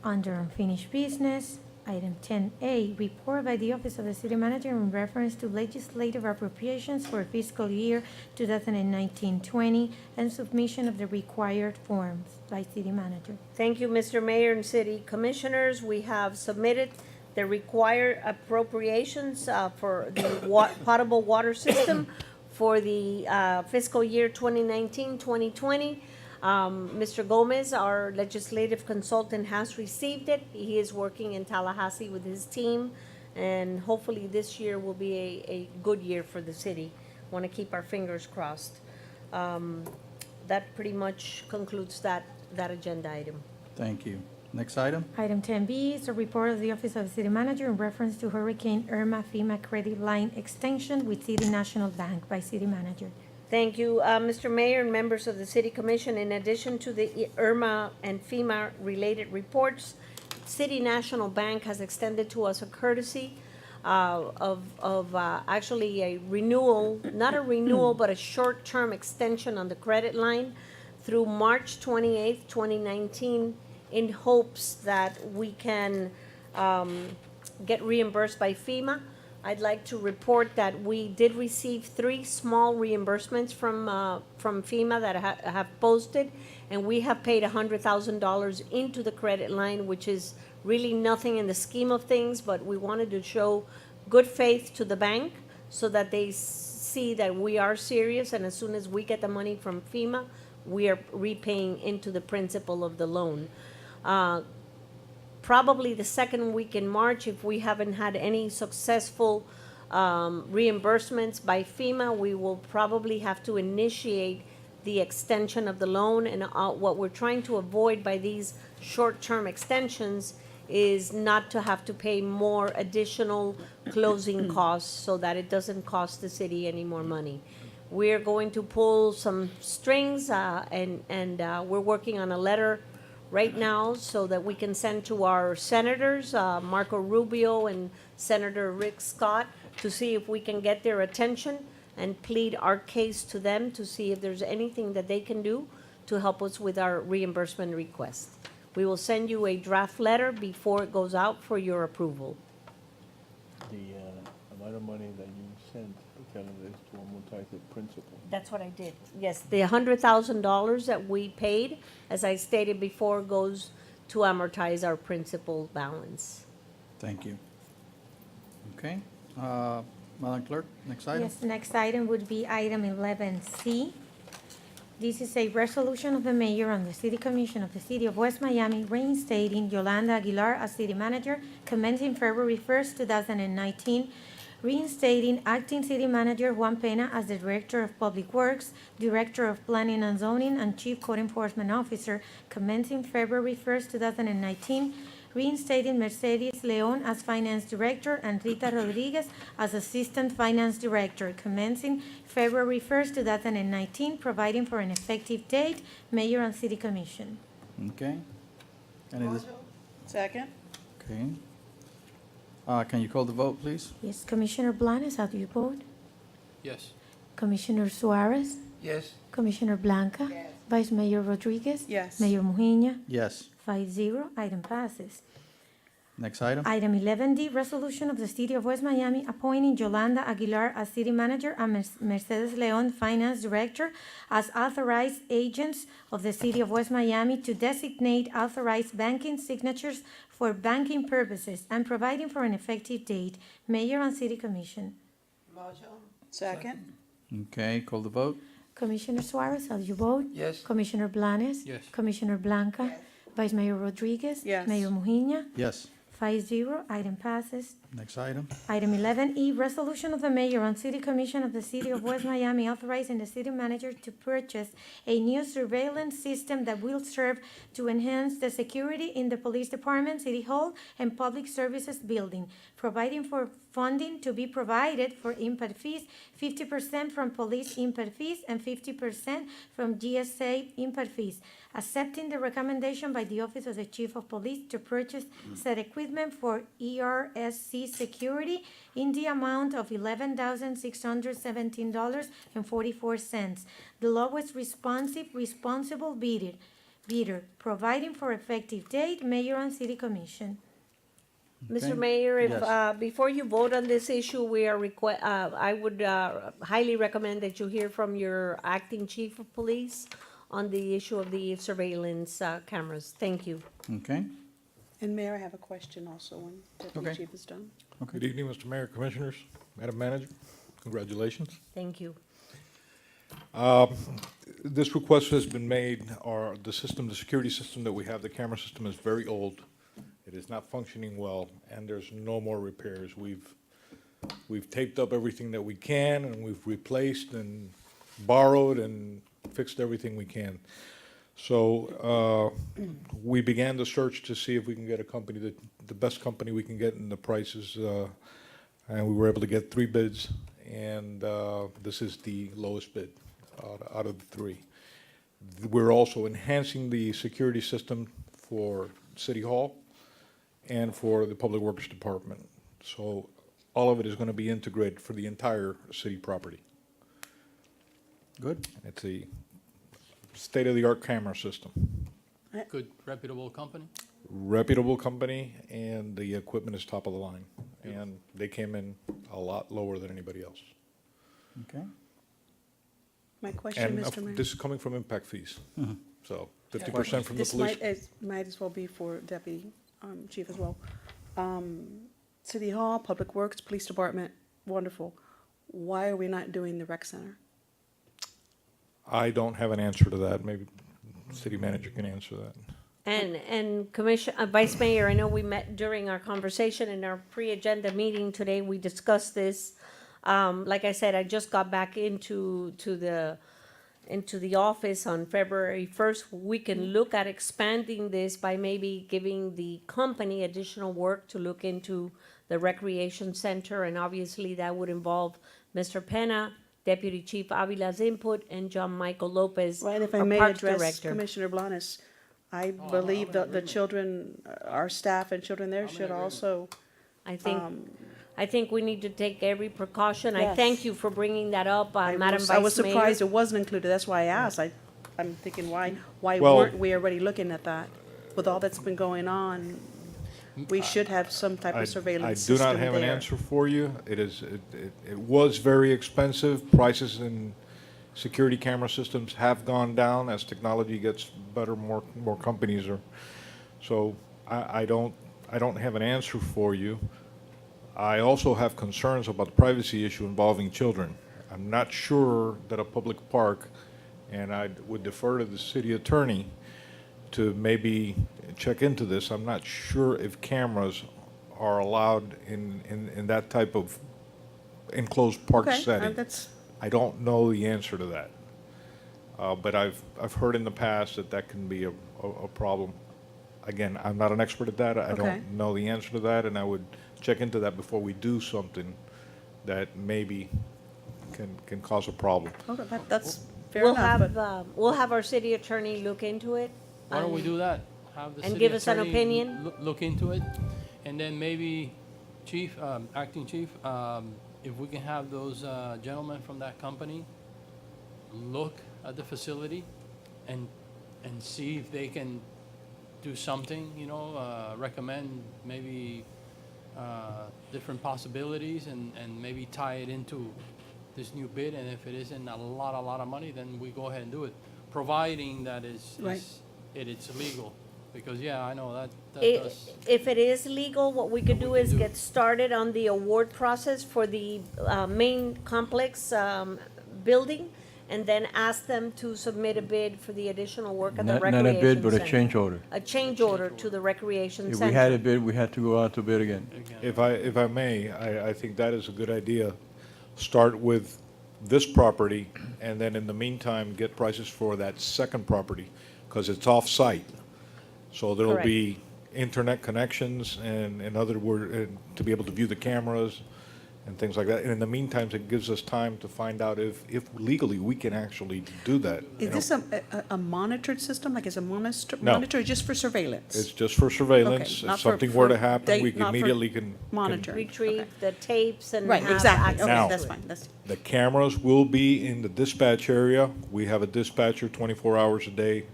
under unfinished business. Item 10A, report by the Office of the City Manager in reference to legislative appropriations for fiscal year 2019-20 and submission of the required forms by City Manager. Thank you, Mr. Mayor and City Commissioners. We have submitted the required appropriations for the potable water system for the fiscal year 2019-2020. Mr. Gomez, our legislative consultant, has received it. He is working in Tallahassee with his team, and hopefully this year will be a good year for the city. Want to keep our fingers crossed. That pretty much concludes that agenda item. Thank you. Next item. Item 10B is a report of the Office of the City Manager in reference to Hurricane Irma FEMA credit line extension with City National Bank by City Manager. Thank you, Mr. Mayor and members of the City Commission. In addition to the Irma and FEMA related reports, City National Bank has extended to us a courtesy of actually a renewal, not a renewal, but a short-term extension on the credit line through March 28th, 2019, in hopes that we can get reimbursed by FEMA. I'd like to report that we did receive 3 small reimbursements from FEMA that have posted, and we have paid $100,000 into the credit line, which is really nothing in the scheme of things, but we wanted to show good faith to the bank so that they see that we are serious, and as soon as we get the money from FEMA, we are repaying into the principal of the loan. Probably the second week in March, if we haven't had any successful reimbursements by FEMA, we will probably have to initiate the extension of the loan. And what we're trying to avoid by these short-term extensions is not to have to pay more additional closing costs so that it doesn't cost the city any more money. We're going to pull some strings and we're working on a letter right now so that we can send to our senators, Marco Rubio and Senator Rick Scott, to see if we can get their attention and plead our case to them to see if there's anything that they can do to help us with our reimbursement request. We will send you a draft letter before it goes out for your approval. The amount of money that you sent, the calendar is to amortize the principal. That's what I did. Yes, the $100,000 that we paid, as I stated before, goes to amortize our principal balance. Thank you. Okay, Madam Clerk, next item. Yes, next item would be item 11C. This is a resolution of the mayor and the city commission of the city of West Miami reinstating Yolanda Aguilar as city manager commencing February 1st, 2019, reinstating acting city manager Juan Pena as the director of public works, director of planning and zoning, and chief code enforcement officer commencing February 1st, 2019, reinstating Mercedes Leon as finance director and Rita Rodriguez as assistant finance director commencing February 1st, 2019, providing for an effective date, mayor and city commission. Okay. Second? Okay. Can you call the vote, please? Yes, Commissioner Blanes, how do you vote? Yes. Commissioner Suarez? Yes. Commissioner Blanca? Vice Mayor Rodriguez? Yes. Mayor Mujina? Yes. 5-0, item passes. Next item. Item 11D, resolution of the City of West Miami appointing Yolanda Aguilar as city manager and Mercedes Leon finance director as authorized agents of the City of West Miami to designate authorized banking signatures for banking purposes and providing for an effective date, mayor and city commission. Second? Okay, call the vote. Commissioner Suarez, how do you vote? Yes. Commissioner Blanes? Yes. Commissioner Blanca? Vice Mayor Rodriguez? Yes. Mayor Mujina? Yes. 5-0, item passes. Next item. Item 11E, resolution of the mayor and city commission of the city of West Miami authorizing the city manager to purchase a new surveillance system that will serve to enhance the security in the police department, city hall, and public services building, providing for funding to be provided for impact fees, 50% from police impact fees and 50% from GSA impact fees, accepting the recommendation by the Office of the Chief of Police to purchase said equipment for ERSC security in the amount of $11,617.44. The lowest responsible bidder, providing for effective date, mayor and city commission. Mr. Okay. Mayor, if, Yes. before you vote on this issue, we are I would, highly recommend that you hear from your acting chief of police on the issue of the surveillance, cameras. Thank you. Okay. And Mayor, I have a question also when Deputy Okay. Chief is done. Okay. Good evening, Mr. Mayor, Commissioners, Madam Manager. Congratulations. Thank you. This request has been made, the security system that we have, the camera system is very old. It is not functioning well, and there's no more repairs. We've taped up everything that we can, and we've replaced and borrowed and fixed everything we can. So, we began the search to see if we can get a company the best company we can get in the prices, and we were able to get 3 bids, and, this is the lowest bid out of the 3. We're also enhancing the security system for City Hall and for the Public Works Department. So all of it is going to be integrated for the entire city property. Good. It's a state-of-the-art camera system. Good reputable company? Reputable company, and the equipment is top of the line. And they came in a lot lower than anybody else. Okay. My question, And Mr. Mayor. this is coming from impact fees. So 50% from the This police. might as well be for Deputy Chief as well. City Hall, Public Works, Police Department, wonderful. Why are we not doing the rec center? I don't have an answer to that. Maybe city manager can answer that. And Vice Mayor, I know we met during our conversation in our pre-agenda meeting today, we discussed this. Like I said, I just got back into the office on February 1st. We can look at expanding this by maybe giving the company additional work to look into the recreation center, and obviously that would involve Mr. Penna, Deputy Chief Avila's input, and John Michael Lopez, Right, if I our may Parks address Director. Commissioner Blanes, I believe that the children, our staff and children there should also, I think we need to take every precaution. I Yes. thank you for bringing that up, Madam I Vice Mayor. was surprised it wasn't included, that's why I asked. I'm thinking, why Well- weren't we already looking at that? With all that's been going on, we should have some type of surveillance I do system not have an there. answer for you. It was very expensive. Prices in security camera systems have gone down as technology gets better, more companies are. So I don't have an answer for you. I also have concerns about the privacy issue involving children. I'm not sure that a public park, and I would defer to the city attorney to maybe check into this. I'm not sure if cameras are allowed in that type of enclosed park Okay, setting. that's, I don't know the answer to that. But I've heard in the past that can be a problem. Again, I'm not an expert at that. I Okay. don't know the answer to that, and I would check into that before we do something that maybe can cause a problem. okay, that's fair enough, but. We'll have our city attorney look into it. Why don't we do that? Have the And city give us an attorney opinion? Look into it, and then maybe chief, acting chief, if we can have those gentlemen from that company look at the facility and see if they can do something, recommend maybe different possibilities and maybe tie it into this new bid, and if it isn't a lot of money, then we go ahead and do it, providing that Right. it's legal. Because, yeah, I know that does. If it is legal, what we could do is get started on the award process for the main complex building, and then ask them to submit a bid for the additional work at the Not recreation a center. bid, but a change order. A change order to the recreation If center. we had a bid, we had to go out to bid again. If I may, I think that is a good idea. Start with this property, and then in the meantime, get prices for that second property, because it's off-site. So there'll Correct. be internet connections, and in other words, to be able to view the cameras and things like that. And in the meantime, it gives us time to find out if legally we can actually do that. you Is know. this a monitored system, like is a monitor, No. monitor just for surveillance? It's just for surveillance. Okay, not If for- something were to for happen, date- we can not for immediately can. Monitoring. Retrieve the tapes and Right, have exactly, access okay, Now- that's to it. fine, that's, The cameras will be in the dispatch area. We have a dispatcher 24 hours a day.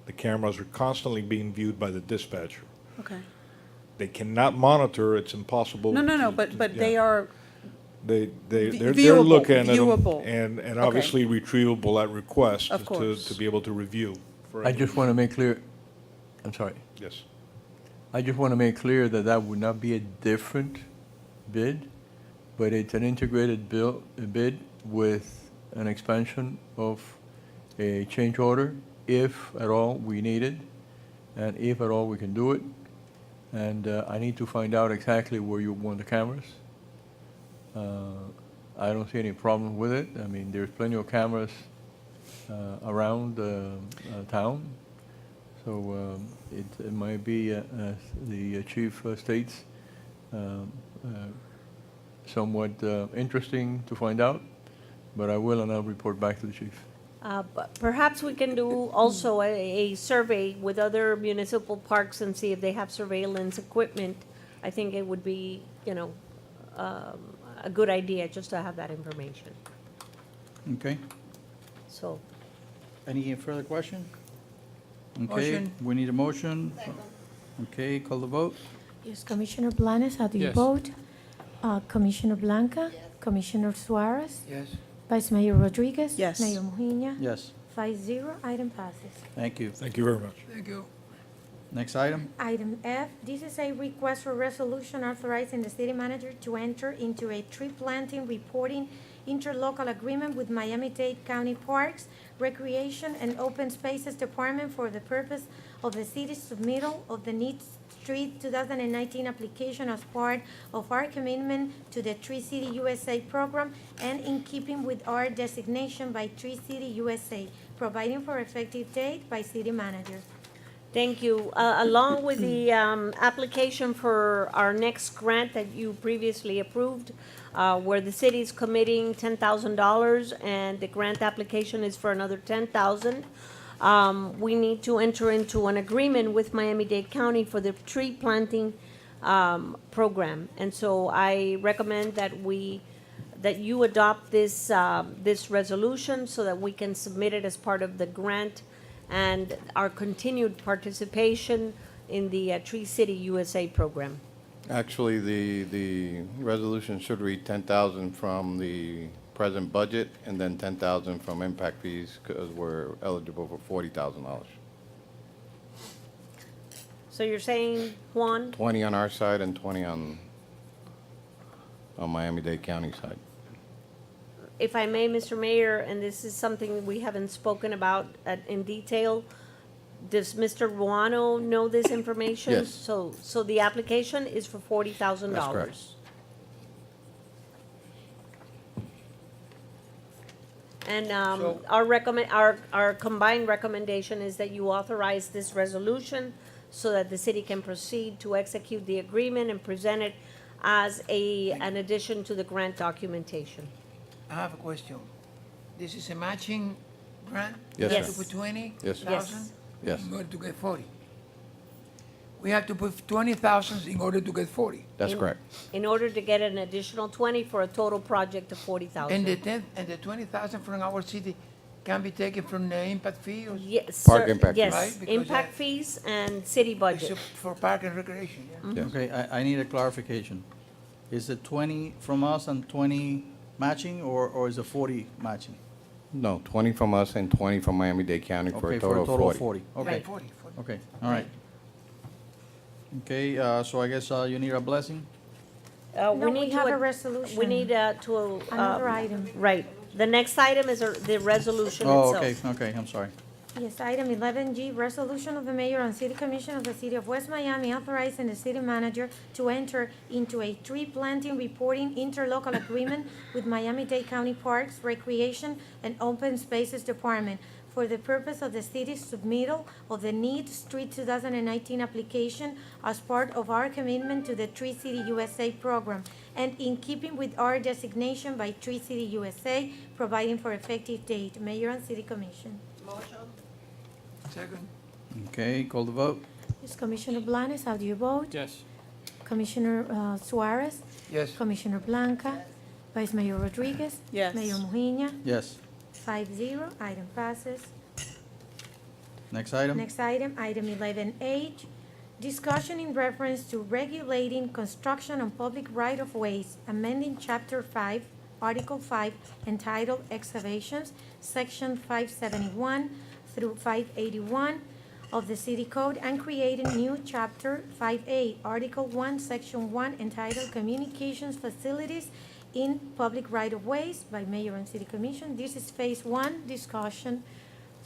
The cameras are constantly being viewed by the dispatcher. okay. They cannot monitor, it's impossible. No, to- but yeah. they are, They're viewable, looking at them, viewable. and Okay. obviously retrievable at request Of course. to be able to review. for I any- just want to make clear, I'm sorry. Yes. I just want to make clear that that would not be a different bid, but it's an integrated bid with an expansion of a change order, if at all we need it, and if at all we can do it. And I need to find out exactly where you want the cameras. I don't see any problem with it. I mean, there's plenty of cameras around town. So it might be, as the chief states, somewhat interesting to find out, but I will, and I'll report back to the chief. But perhaps we can do also a survey with other municipal parks and see if they have surveillance equipment. I think it would be, a good idea just to have that information. Okay. So, Any further question? Okay, Motion. we need a motion. Okay, call the vote. Yes, Commissioner Blanes, how do you Yes. vote? Commissioner Blanca? Commissioner Suarez? Yes. Vice Mayor Rodriguez? Yes. Mayor Mujina? Yes, 5-0, item passes. thank you. Thank you very much. Thank you. Next item? Item F, this is a request for resolution authorizing the city manager to enter into a tree planting reporting interlocal agreement with Miami-Dade County Parks, Recreation, and Open Spaces Department for the purpose of the city's submittal of the Neat Street 2019 application as part of our commitment to the Tree City USA program and in keeping with our designation by Tree City USA, providing for effective date by city manager. thank you. Along with the application for our next grant that you previously approved, where the city is committing $10,000 and the grant application is for another $10,000, we need to enter into an agreement with Miami-Dade County for the tree planting program. And so I recommend that you adopt this resolution so that we can submit it as part of the grant and our continued participation in the Tree City USA program. Actually, the resolution should read 10,000 from the present budget and then 10,000 from impact fees because we're eligible for $40,000. So you're saying, Juan? 20 on our side and 20 on Miami-Dade County side. If I may, Mr. Mayor, and this is something we haven't spoken about in detail, does Mr. Ruano know this information? Yes. So the application is for $40,000. That's correct. And So- our combined recommendation is that you authorize this resolution so that the city can proceed to execute the agreement and present it as an addition to the grant documentation. I have a question. This is a matching grant? Yes, We have sir. to put 20,000? Yes, sir. Yes. Yes, In order to get 40. We have to put 20,000 in order to get 40. that's correct. In order to get an additional 20 for a total project of 40,000. And the 20,000 from our city can be taken from the impact fee or Yes, Park sir. impact fees. Yes, Right, because impact that- fees and city it's budget. for park and recreation, yeah? Yes. Okay, I need a clarification. Is it 20 from us and 20 matching, or is it 40 matching? No, 20 from us and 20 from Miami-Dade County for Okay, a total of 40. Okay, Right. 40. okay, all right. Okay, so I guess you need a blessing? We No, need we to have a ad- resolution. We need to. Another item. Right. The next item is the resolution Oh, itself. okay, I'm sorry. Yes, item 11G, resolution of the mayor and city commission of the city of West Miami authorizing the city manager to enter into a tree planting reporting interlocal agreement with Miami-Dade County Parks, Recreation, and Open Spaces Department for the purpose of the city's submittal of the Need Street 2019 application as part of our commitment to the Tree City USA program, and in keeping with our designation by Tree City USA, providing for effective date. Mayor and city commission. Second. Okay, call the vote. Yes, Commissioner Blanes, how do you vote? Yes. Commissioner Suarez? Yes. Commissioner Blanca? Vice Mayor Rodriguez? Yes. Mayor Mujina? Yes. 5-0, item passes. Next item? Next item, item 11H, discussion in reference to regulating construction on public right-of-ways, amending Chapter 5, Article 5, entitled Excavations, Section 571 through 581 of the City Code, and creating new Chapter 5A, Article 1, Section 1, entitled Communications Facilities in Public Right-of-Ways by Mayor and City Commission. This is Phase 1 discussion,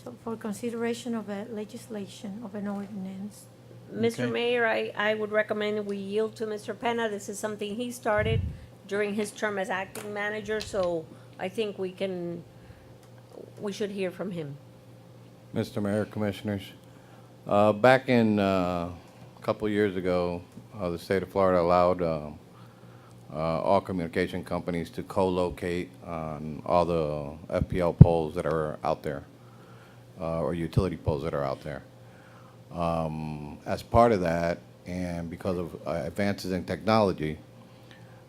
so for consideration of a legislation, of an ordinance. Mr. Okay. Mayor, I would recommend we yield to Mr. Penna. This is something he started during his term as acting manager, so I think we should hear from him. Mr. Mayor, Commissioners, back in a couple years ago, the state of Florida allowed all communication companies to co-locate on all the FPL poles that are out there, or utility poles that are out there. As part of that, and because of advances in technology,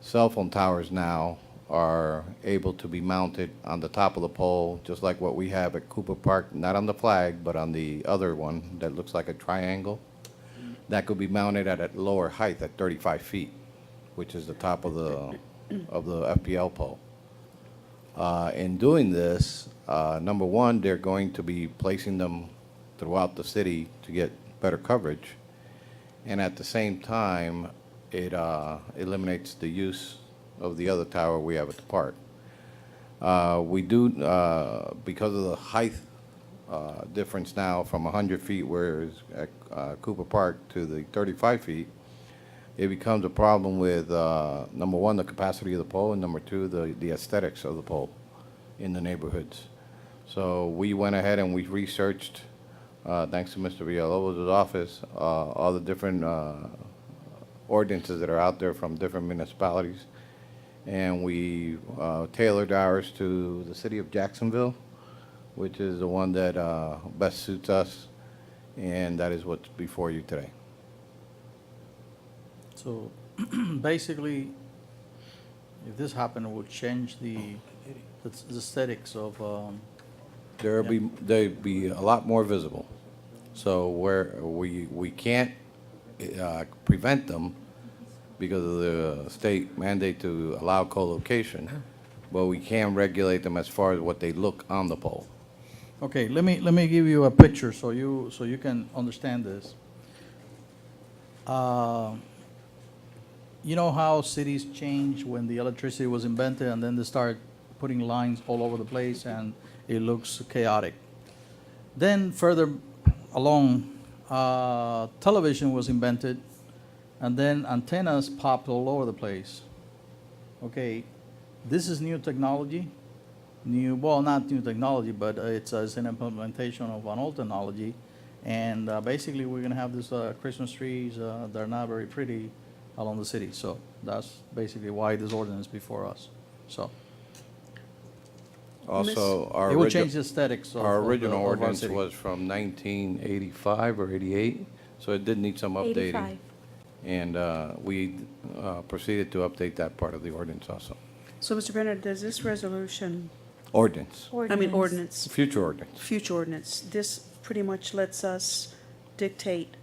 cell phone towers now are able to be mounted on the top of the pole, just like what we have at Cooper Park, not on the flag, but on the other one that looks like a triangle. That could be mounted at a lower height, at 35 feet, which is the top of the FPL pole. In doing this, number one, they're going to be placing them throughout the city to get better coverage, and at the same time, it eliminates the use of the other tower we have at the park. We do, because of the height difference now from 100 feet, whereas at Cooper Park, to the 35 feet, it becomes a problem with, number one, the capacity of the pole, and number two, the aesthetics of the pole in the neighborhoods. So we went ahead and we researched, thanks to Mr. Villalobos' office, all the different ordinances that are out there from different municipalities. And we tailored ours to the city of Jacksonville, which is the one that best suits us, and that is what's before you today. So basically, if this happened, it would change the aesthetics of, They'd be a lot more visible. So where we can't prevent them because of the state mandate to allow co-location, but we can regulate them as far as what they look on the pole. okay, let me give you a picture so you can understand this. You know how cities change when the electricity was invented, and then they start putting lines all over the place and it looks chaotic. Then further along, television was invented, and then antennas popped all over the place. Okay, this is new technology. Well, not new technology, but it's an implementation of an old technology. And basically, we're going to have these Christmas trees that are not very pretty along the city. So that's basically why this ordinance is before us. So Also, our it will change the aesthetics of our of original our ordinance city. was from 1985 or 88, so it did need some updating. 85. And we proceeded to update that part of the ordinance also. So, Mr. Brenner, does this resolution, Ordinance, ordinance, future ordinance. future ordinance, this pretty much lets us dictate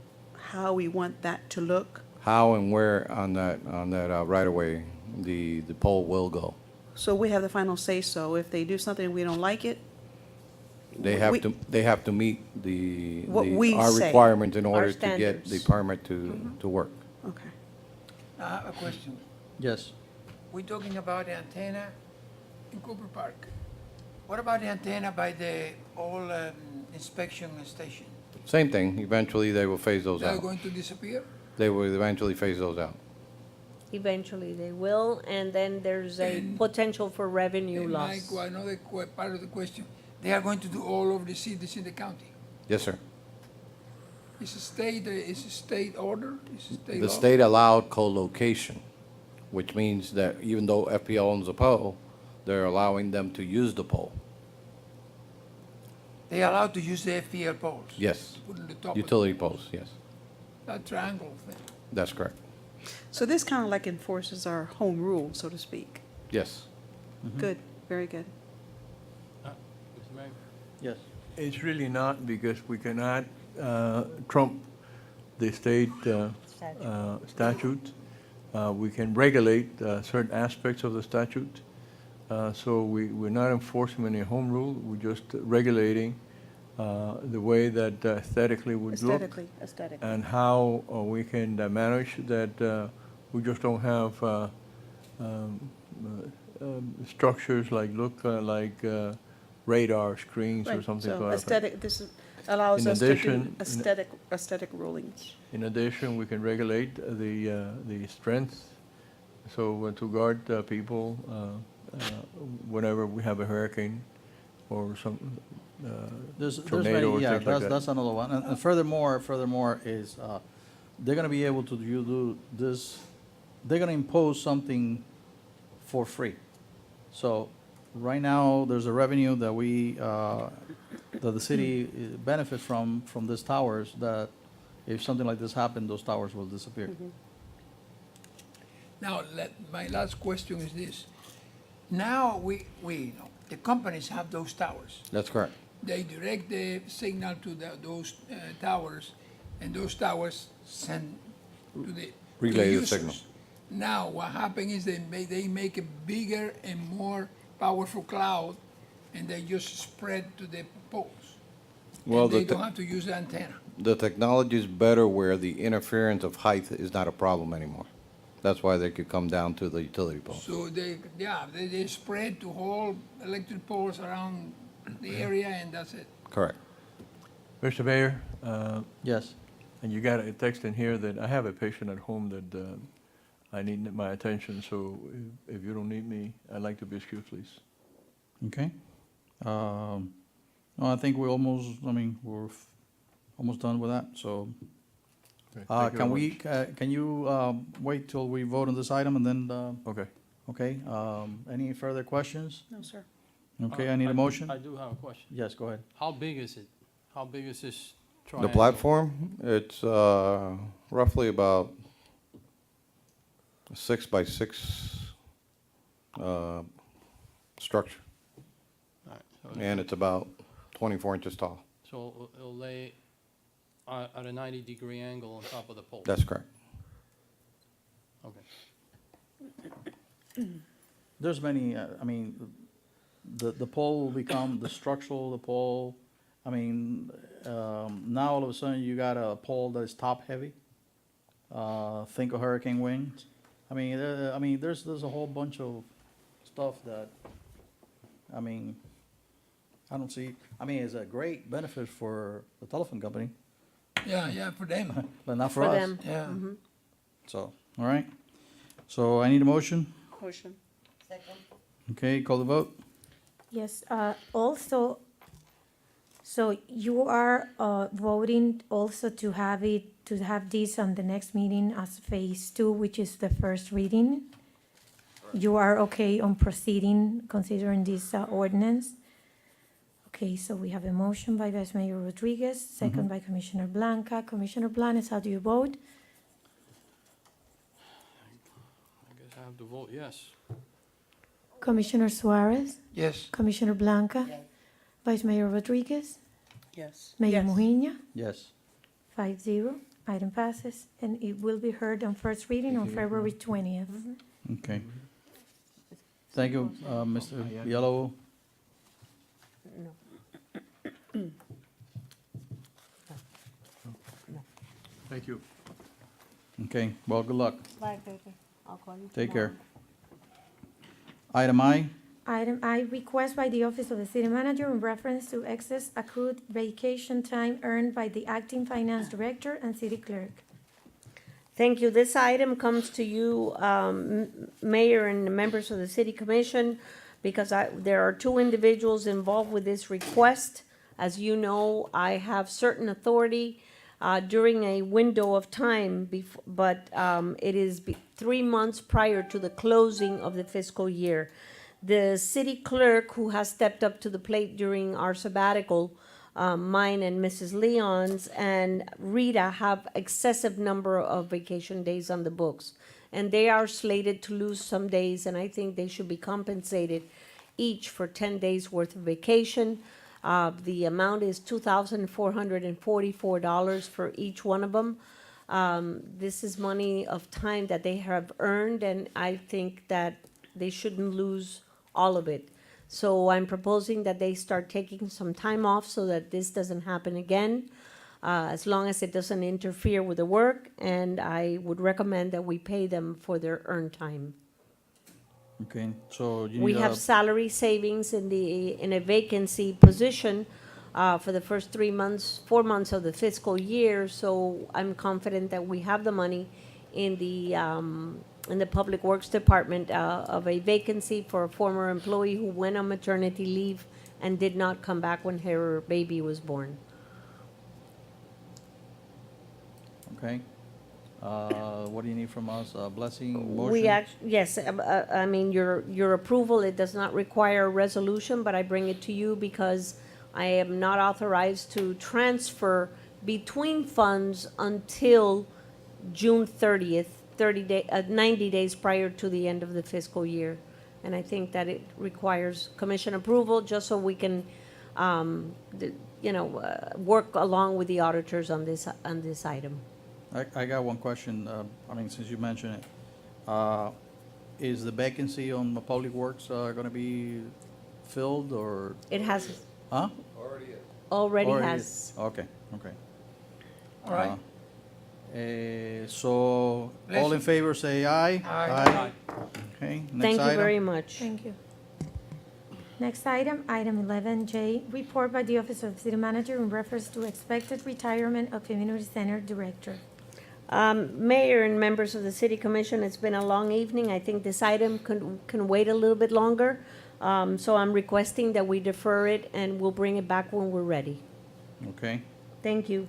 how we want that to look? How and where on that right-of-way the pole will go. So we have the final say-so. If they do something and we don't like it, They have to meet What we our say. requirements in Our order to get the standards. permit to work. okay. A question. Yes. We're talking about the antenna in Cooper Park. What about the antenna by the old inspection station? Same thing, eventually they will phase those They're out. going to disappear? They will eventually phase those out. Eventually they will, and then there's a potential for revenue And loss. Mike, another part of the question, they are going to do all over the cities in the county. Yes, sir. Is a state order? Is a state The law? state allowed co-location, which means that even though FPL owns the pole, they're allowing them to use the pole. They allowed to use the FPL poles? Yes. Put in the top of Utility poles, yes. that triangle thing. That's correct. So this kind of like enforces our home rule, so to speak. Yes. Good, very good. Mr. Mayor? Yes. It's really not, because we cannot trump the state statute. We can regulate certain aspects of the statute. So we're not enforcing any home rule, we're just regulating the way that aesthetically would look. Aesthetically. And how we can manage that we just don't have structures like radar screens or Right, something so like that. aesthetic, this allows In us to do addition- aesthetic rulings. In addition, we can regulate the strength, so to guard people whenever we have a hurricane or some There's tornado many, or yeah, things like that. that's another one. And furthermore is, they're gonna be able to do this, they're gonna impose something for free. So, right now, there's a revenue that that the city benefits from these towers, that if something like this happened, those towers will disappear. Now, my last question is this. Now, the companies have those towers. That's correct. They direct the signal to those towers, and those towers send to the Relay the users. signal. Now, what happens is they make a bigger and more powerful cloud, and they just spread to the poles. Well, And they the don't te- have to use the antenna. The technology is better where the interference of height is not a problem anymore. That's why they could come down to the utility poles. So they spread to whole electric poles around the area, and that's it. Correct. Mr. Mayor, Yes. and you got a text in here that I have a patient at home that I need my attention, so if you don't need me, I'd like to be excused, please. Okay. No, I think we're almost almost done with that, so. Okay, thank you Can very we, can you wait till we vote on this item and then, Okay. okay? Any further questions? No, sir. Okay, I need a motion? I do have a question. Yes, go ahead. How big is it? How big is this The triangle? platform, it's roughly about 6 by 6 structure, All right, so and it's about 24 inches tall. So it'll lay at a 90-degree angle on top of the pole? That's correct. Okay. There's many, the pole will become the structural, the pole, now all of a sudden you got a pole that is top-heavy. Think of hurricane winds. There's a whole bunch of stuff that, I don't see, it's a great benefit for the telephone company, Yeah, for them. but not for For us. them. Yeah. So, all right. So I need a motion. Motion. Okay, call the vote. Yes, also, so you are voting also to have this on the next meeting as phase 2, which is the first reading? You are okay on proceeding, considering this ordinance? Okay, so we have a motion by Vice Mayor Rodriguez, second by Commissioner Blanca. Commissioner Blanes, how do you vote? I guess I have to vote yes. Commissioner Suarez? Yes. Commissioner Blanca? Vice Mayor Rodriguez? Yes. Mayor Yes. Mujina? Yes. 5-0, item passes, and it will be heard on first reading on February 20th. Okay. Thank you, Mr. Yellow. Thank you. Okay, well, good luck. Bye, baby. I'll call you Take tomorrow. care. Item I, Item I, request by the Office of the City Manager in reference to excess accrued vacation time earned by the acting finance director and city clerk. Thank you. This item comes to you, Mayor and the members of the City Commission, because there are two individuals involved with this request. As you know, I have certain authority during a window of time, but it is 3 months prior to the closing of the fiscal year. The city clerk, who has stepped up to the plate during our sabbatical, mine and Mrs. Leon's and Rita have excessive number of vacation days on the books. And they are slated to lose some days, and I think they should be compensated each for 10 days worth of vacation. The amount is $2,444 for each one of them. This is money of time that they have earned, and I think that they shouldn't lose all of it. So I'm proposing that they start taking some time off so that this doesn't happen again, as long as it doesn't interfere with the work, and I would recommend that we pay them for their earned time. Okay, so you We need have a, salary savings in a vacancy position for the first 4 months of the fiscal year, so I'm confident that we have the money in the Public Works Department of a vacancy for a former employee who went on maternity leave and did not come back when her baby was born. okay. What do you need from us? A blessing, We motion? yes, I mean, your approval, it does not require a resolution, but I bring it to you because I am not authorized to transfer between funds until June 30th, 90 days prior to the end of the fiscal year. And I think that it requires commission approval just so we can, work along with the auditors on this item. I got one question, I mean, since you mentioned it. Is the vacancy on the Public Works gonna be filled, or, It has, huh? already Or it has. is? Okay, okay. All right. So, all in favor, say aye. Aye. Okay, next Thank you item. very much. Thank you. Next item, item 11J, report by the Office of the City Manager in reference to expected retirement of Community Center Director. Mayor and members of the City Commission, it's been a long evening. I think this item can wait a little bit longer. So I'm requesting that we defer it and we'll bring it back when we're ready. Okay, Thank you.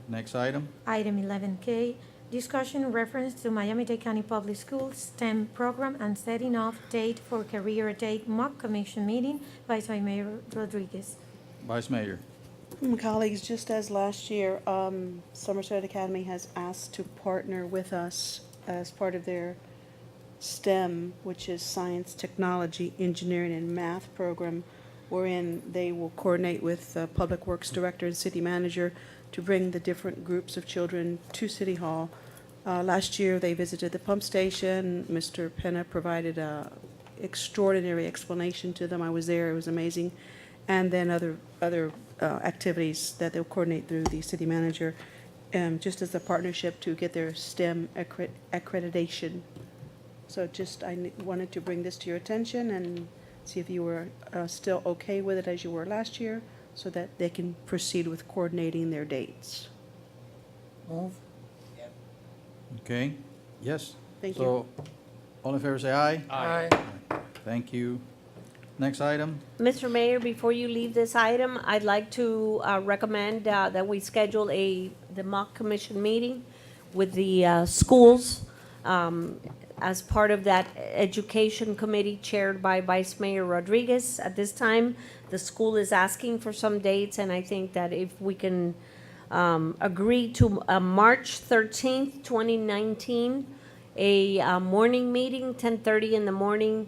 next item. Item 11K, discussion in reference to Miami-Dade County Public Schools STEM program and setting off date for Career Day mock commission meeting. Vice Mayor Rodriguez. Vice Mayor. Colleagues, just as last year, Somerset Academy has asked to partner with us as part of their STEM, which is Science, Technology, Engineering, and Math program, wherein they will coordinate with the Public Works Director and City Manager to bring the different groups of children to City Hall. Last year, they visited the pump station. Mr. Penna provided a extraordinary explanation to them. I was there, it was amazing. And then other activities that they'll coordinate through the city manager, just as a partnership to get their STEM accreditation. So I wanted to bring this to your attention and see if you were still okay with it as you were last year, so that they can proceed with coordinating their dates. Move. Okay, yes. Thank you. So, all in favor, say aye. Aye. Thank you. Next item. Mr. Mayor, before you leave this item, I'd like to recommend that we schedule the mock commission meeting with the schools as part of that education committee chaired by Vice Mayor Rodriguez. At this time, the school is asking for some dates, and I think that if we can agree to March 13th, 2019, a morning meeting, 10:30 in the morning.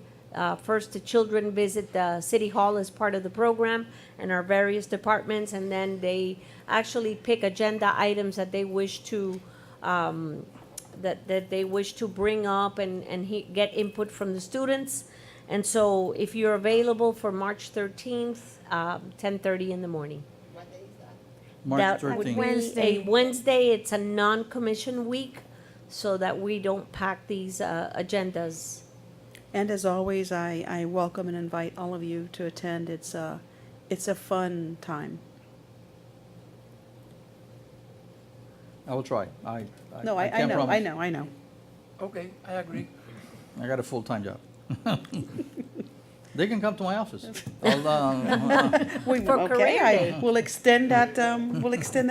First, the children visit the City Hall as part of the program and our various departments, and then they actually pick agenda items that they wish to that they wish to bring up and get input from the students. And so, if you're available for March 13th, 10:30 in the morning. March That would 13th. be Wednesday. a Wednesday. It's a non-commission week, so that we don't pack these agendas. And as always, I welcome and invite all of you to attend. It's a fun time. I will try. No, I can't know, promise. I know. Okay, I agree. I got a full-time job. They can come to my office. I'll, For Okay, career day. we'll extend that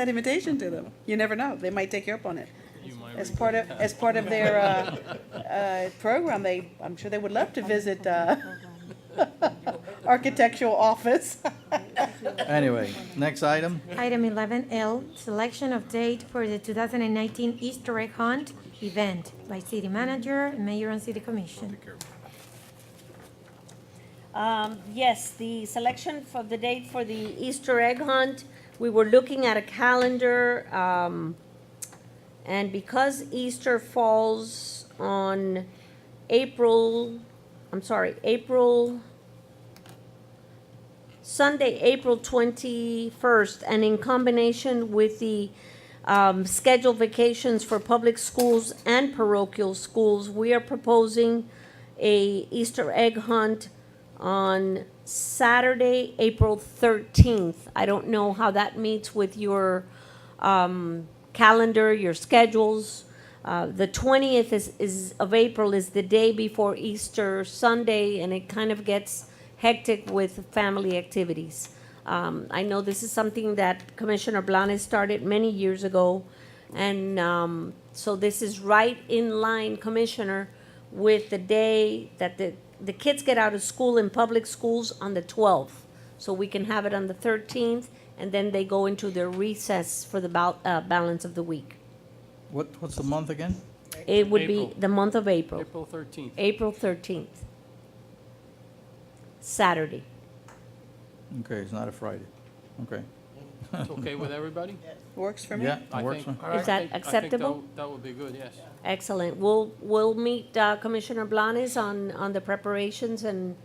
invitation to them. You never know, they might take you up on it. As part of their, program, I'm sure they would love to visit, architectural office. Anyway, next item. Item 11L, selection of date for the 2019 Easter egg hunt event by city manager, mayor, and city commission. Yes, the selection for the date for the Easter egg hunt, we were looking at a calendar, and because Easter falls on Sunday, April 21st, and in combination with the scheduled vacations for public schools and parochial schools, we are proposing a Easter egg hunt on Saturday, April 13th. I don't know how that meets with your calendar, your schedules. The 20th of April is the day before Easter Sunday, and it kind of gets hectic with family activities. I know this is something that Commissioner Blanes started many years ago, and so this is right in line, Commissioner, with the day that the kids get out of school in public schools on the 12th. So we can have it on the 13th, and then they go into their recess for the balance of the week. What's the month again? It would be April. the month of April, April 13th. April 13th, Saturday. Okay, it's not a Friday. Okay. It's okay with everybody? Works for me? Yeah, I it works. think- for- I Is that think- I think acceptable? that would be good, yes. Excellent. We'll meet Commissioner Blanes on the preparations and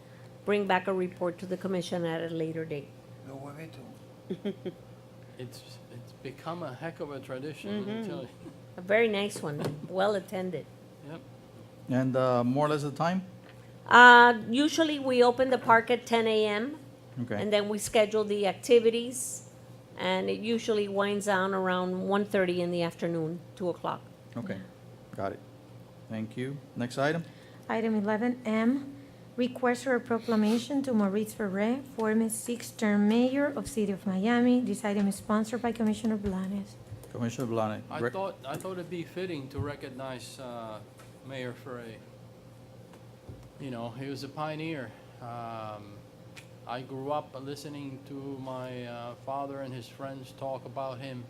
bring back a report to the commission at a later date. Lo huevito. It's become a heck of a tradition, let me tell you. A very nice one, well attended. Yep. And more or less the time? Usually we open the park at 10 a.m. Okay. and then we schedule the activities, and it usually winds down around 1:30 in the afternoon, 2 o'clock. Okay, got it. Thank you. Next item? Item 11M, request for a proclamation to Maurice Ferre, former sixth-term mayor of City of Miami. This item is sponsored by Commissioner Blanes. Commissioner Blanes. I thought it'd be fitting to recognize Mayor Ferre. You know, he was a pioneer. I grew up listening to my father and his friends talk about him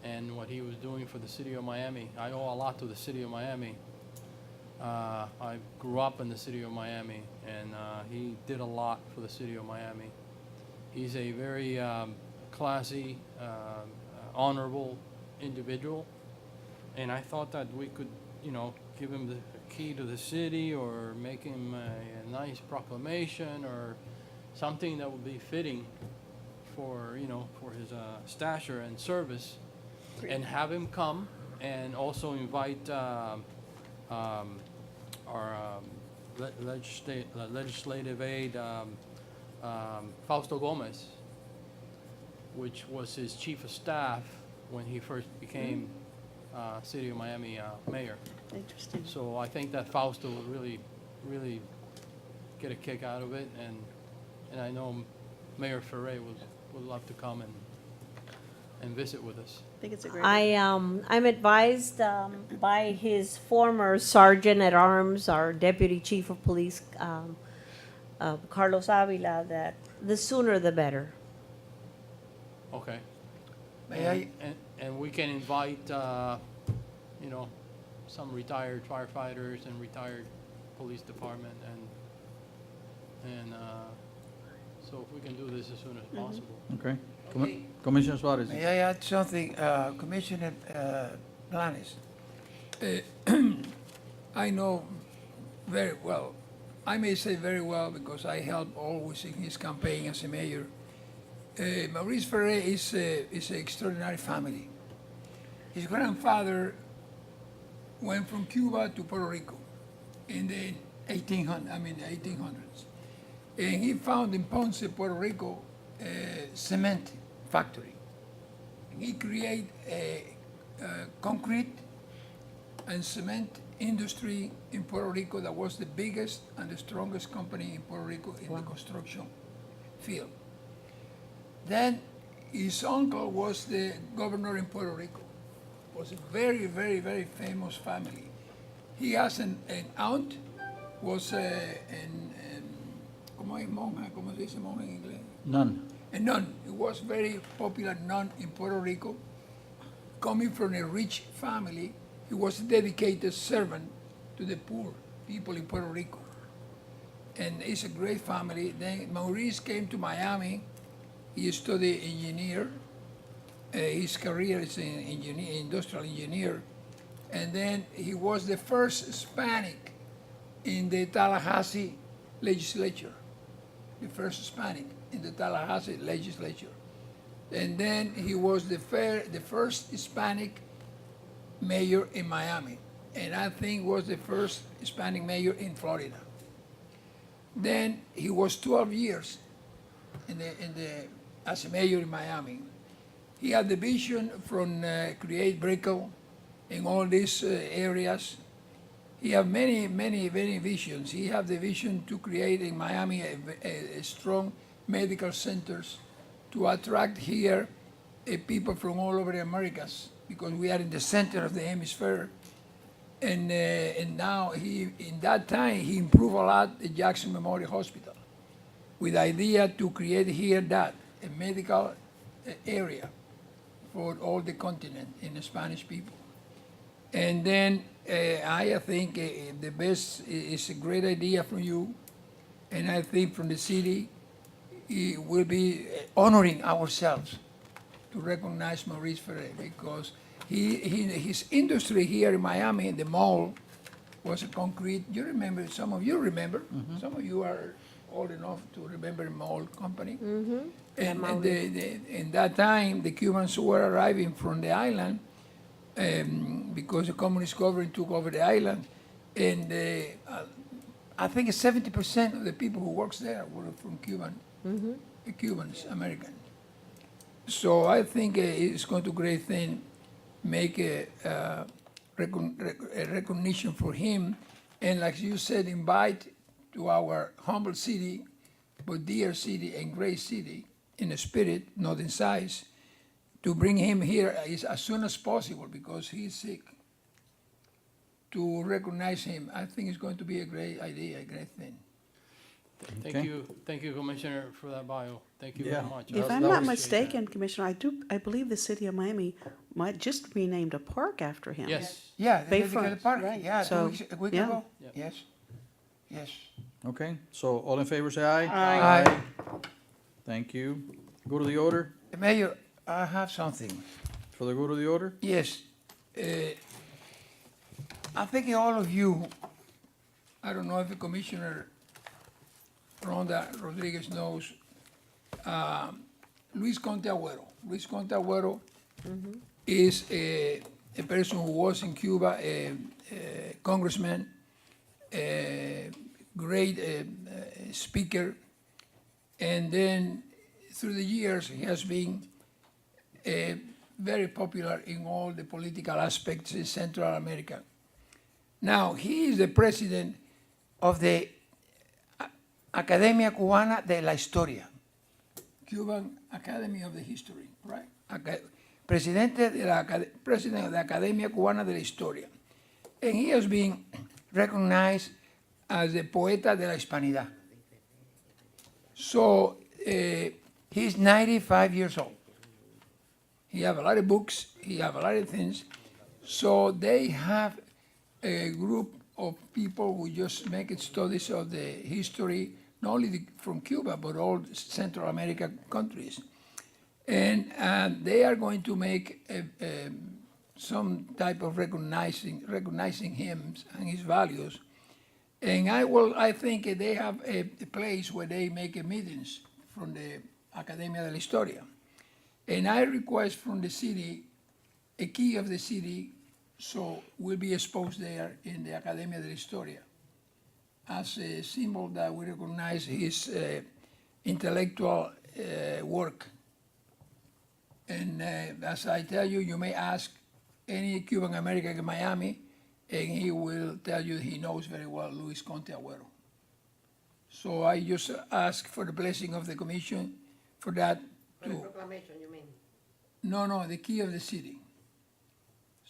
and what he was doing for the city of Miami. I owe a lot to the city of Miami. I grew up in the city of Miami, and he did a lot for the city of Miami. He's a very classy, honorable individual, and I thought that we could, you know, give him the key to the city or make him a nice proclamation or something that would be fitting for, you know, for his stature and service, and have him come and also invite our legislative aide, Fausto Gomez, which was his chief of staff when he first became City of Miami mayor. Interesting. So I think that Fausto will really get a kick out of it, and I know Mayor Ferre would love to come and visit with us. I think it's a great idea. I'm advised by his former sergeant at arms, our deputy chief of police, Carlos Avila, that the sooner the better. Okay. May I, And we can invite, you know, some retired firefighters and retired police department, and so if we can do this as soon as possible. Okay. Commissioner Suarez. may I add something? Commissioner Blanes. I know very well, I may say very well because I helped always in his campaign as a mayor. Maurice Ferre is an extraordinary family. His grandfather went from Cuba to Puerto Rico in the the 1800s. And he found in Ponce, Puerto Rico, a cement factory. And he created a concrete and cement industry in Puerto Rico that was the biggest and the strongest company in Puerto Rico in the construction field. Then his uncle was the governor in Puerto Rico. Was a very, very, very famous family. He has an aunt, was ¿cómo es monja? ¿Cómo se dice monja en inglés? None. A nun. He was very popular nun in Puerto Rico. Coming from a rich family, he was a dedicated servant to the poor people in Puerto Rico. And it's a great family. Then Maurice came to Miami. He studied engineer. His career is an engineer, industrial engineer. And then he was the first Hispanic in the Tallahassee legislature. The first Hispanic in the Tallahassee legislature. And then he was the first Hispanic mayor in Miami. And I think was the first Hispanic mayor in Florida. Then he was 12 years as a mayor in Miami. He had the vision from create Brickell in all these areas. He had many, many, many visions. He had the vision to create in Miami a strong medical centers to attract here people from all over the Americas, because we are in the center of the hemisphere. And now in that time, he improved a lot the Jackson Memorial Hospital with the idea to create here a medical area for all the continent in the Spanish people. And then I think the best is a great idea from you, and I think from the city, it will be honoring ourselves to recognize Maurice Ferrer, because his industry here in Miami, in the mall, was a concrete. You remember, some of you remember, some of you are old enough to remember the mall company. And in that time, the Cubans were arriving from the island because the communist government took over the island. And I think 70% of the people who works there were from Cubans, American. So I think it's going to great thing, make a recognition for him. And like you said, invite to our humble city, but dear city and great city, in the spirit, not in size, to bring him here as soon as possible because he's sick. To recognize him, I think it's going to be a great idea, a great thing. Thank you, Commissioner, for that bio. Thank you very much. If I I'm not appreciate mistaken, Commissioner, I believe the city of Miami might just renamed a park after him. that. Yes. Yeah, the Bayfront, medical park, right. yeah, So, a week yeah. ago. Yeah. Yes, yes. Okay, so all in favor, say aye. Aye. Thank you. Go to the order. Mayor, I have something. For the go to the order? Yes. I think all of you, I don't know if the Commissioner Ronda Rodriguez knows, Luis Conte Agüero. Luis Conte Agüero is a person who was in Cuba, a congressman, a great speaker, and then through the years he has been very popular in all the political aspects in Central America. Now, he is the president of the Academia Cubana de la Historia, Cuban Academy of the History, right? President of the Academia Cubana de la Historia. And he has been recognized as the Poeta de la Hispanidad. So he's 95 years old. He have a lot of books, he have a lot of things. So they have a group of people who just make studies of the history, not only from Cuba, but all Central American countries. And they are going to make some type of recognizing him and his values. And I think they have a place where they make meetings from the Academia de la Historia. And I request from the city, a key of the city, so will be exposed there in the Academia de la Historia. as a symbol that we recognize his intellectual work. And as I tell you, you may ask any Cuban American in Miami, and he will tell you he knows very well Luis Conte Agüero. So I just ask for the blessing of the commission for that. Proclamation, you mean? No, the key of the city.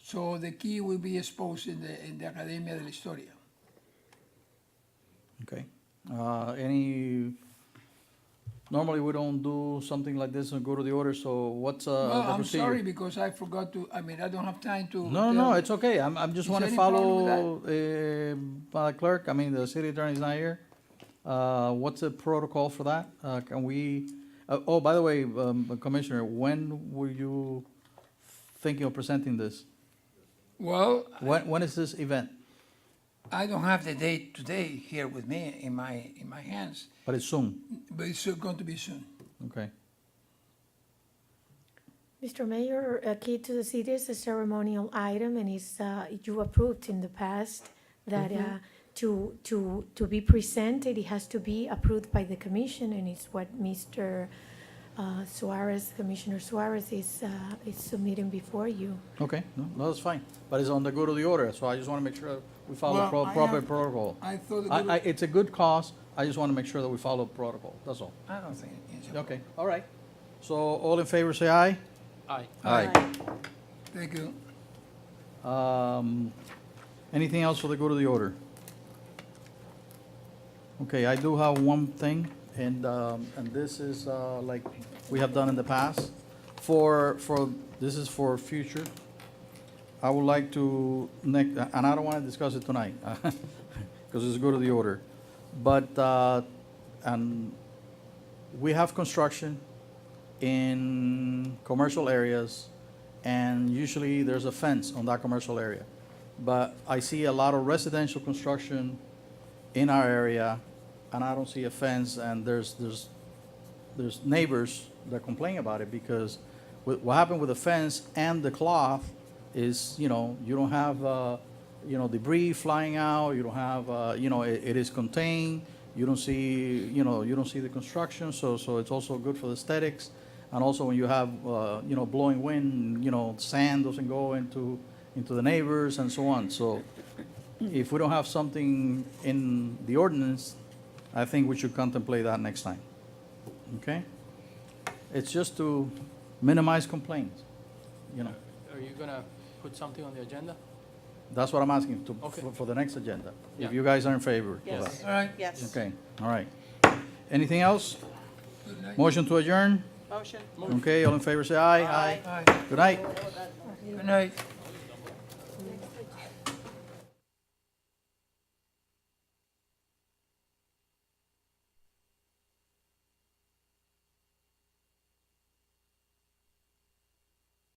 So the key will be exposed in the Academia de la Historia. Okay. Normally we don't do something like this and go to the order, so what's the Well, I'm procedure? sorry because I forgot to, I don't have time to. No, tell- it's okay. I'm just Is want to any problem follow, clerk, the city attorney's not here. What's the protocol for that? Can we, oh, by the way, Commissioner, when were you thinking of presenting this? Well, When is this event? I don't have the date today here with me in my hands, But it's soon, but it's going to be soon. okay. Mr. Mayor, a key to the city is a ceremonial item, and it's, you approved in the past that to be presented, it has to be approved by the commission, and it's what Mr. Suarez, Commissioner Suarez is submitting before you. Okay, no, that's fine. But it's on the go to the order, so I just want to make sure we follow Well, I proper have- protocol. I thought It's a good cause. I just want to make sure that we follow protocol, that's all. I don't think it's. a- Okay, all right. So all in favor, say aye. Aye. Aye. Thank you. Anything else for the go to the order? Okay, I do have one thing, and this is like we have done in the past. This is for future. I would like to, and I don't want to discuss it tonight, because it's go to the order. But, and we have construction in commercial areas, and usually there's a fence on that commercial area. But I see a lot of residential construction in our area, and I don't see a fence, and there's neighbors that complain about it, because what happened with the fence and the cloth is, you don't have, debris flying out, you don't have, it is contained, you don't see, you don't see the construction, so it's also good for the aesthetics. And also when you have, blowing wind, sand doesn't go into the neighbors and so on. So if we don't have something in the ordinance, I think we should contemplate that next time. Okay? It's just to minimize complaints, Are you gonna put something on the agenda? That's what I'm asking Okay. for the next agenda. Yeah. If you guys are in favor of Yes. that. All right. Yes. Okay, all right. Anything else? Good night. Motion to adjourn? Motion. Okay, all in favor, say aye. Aye. Aye. Good night. Good night.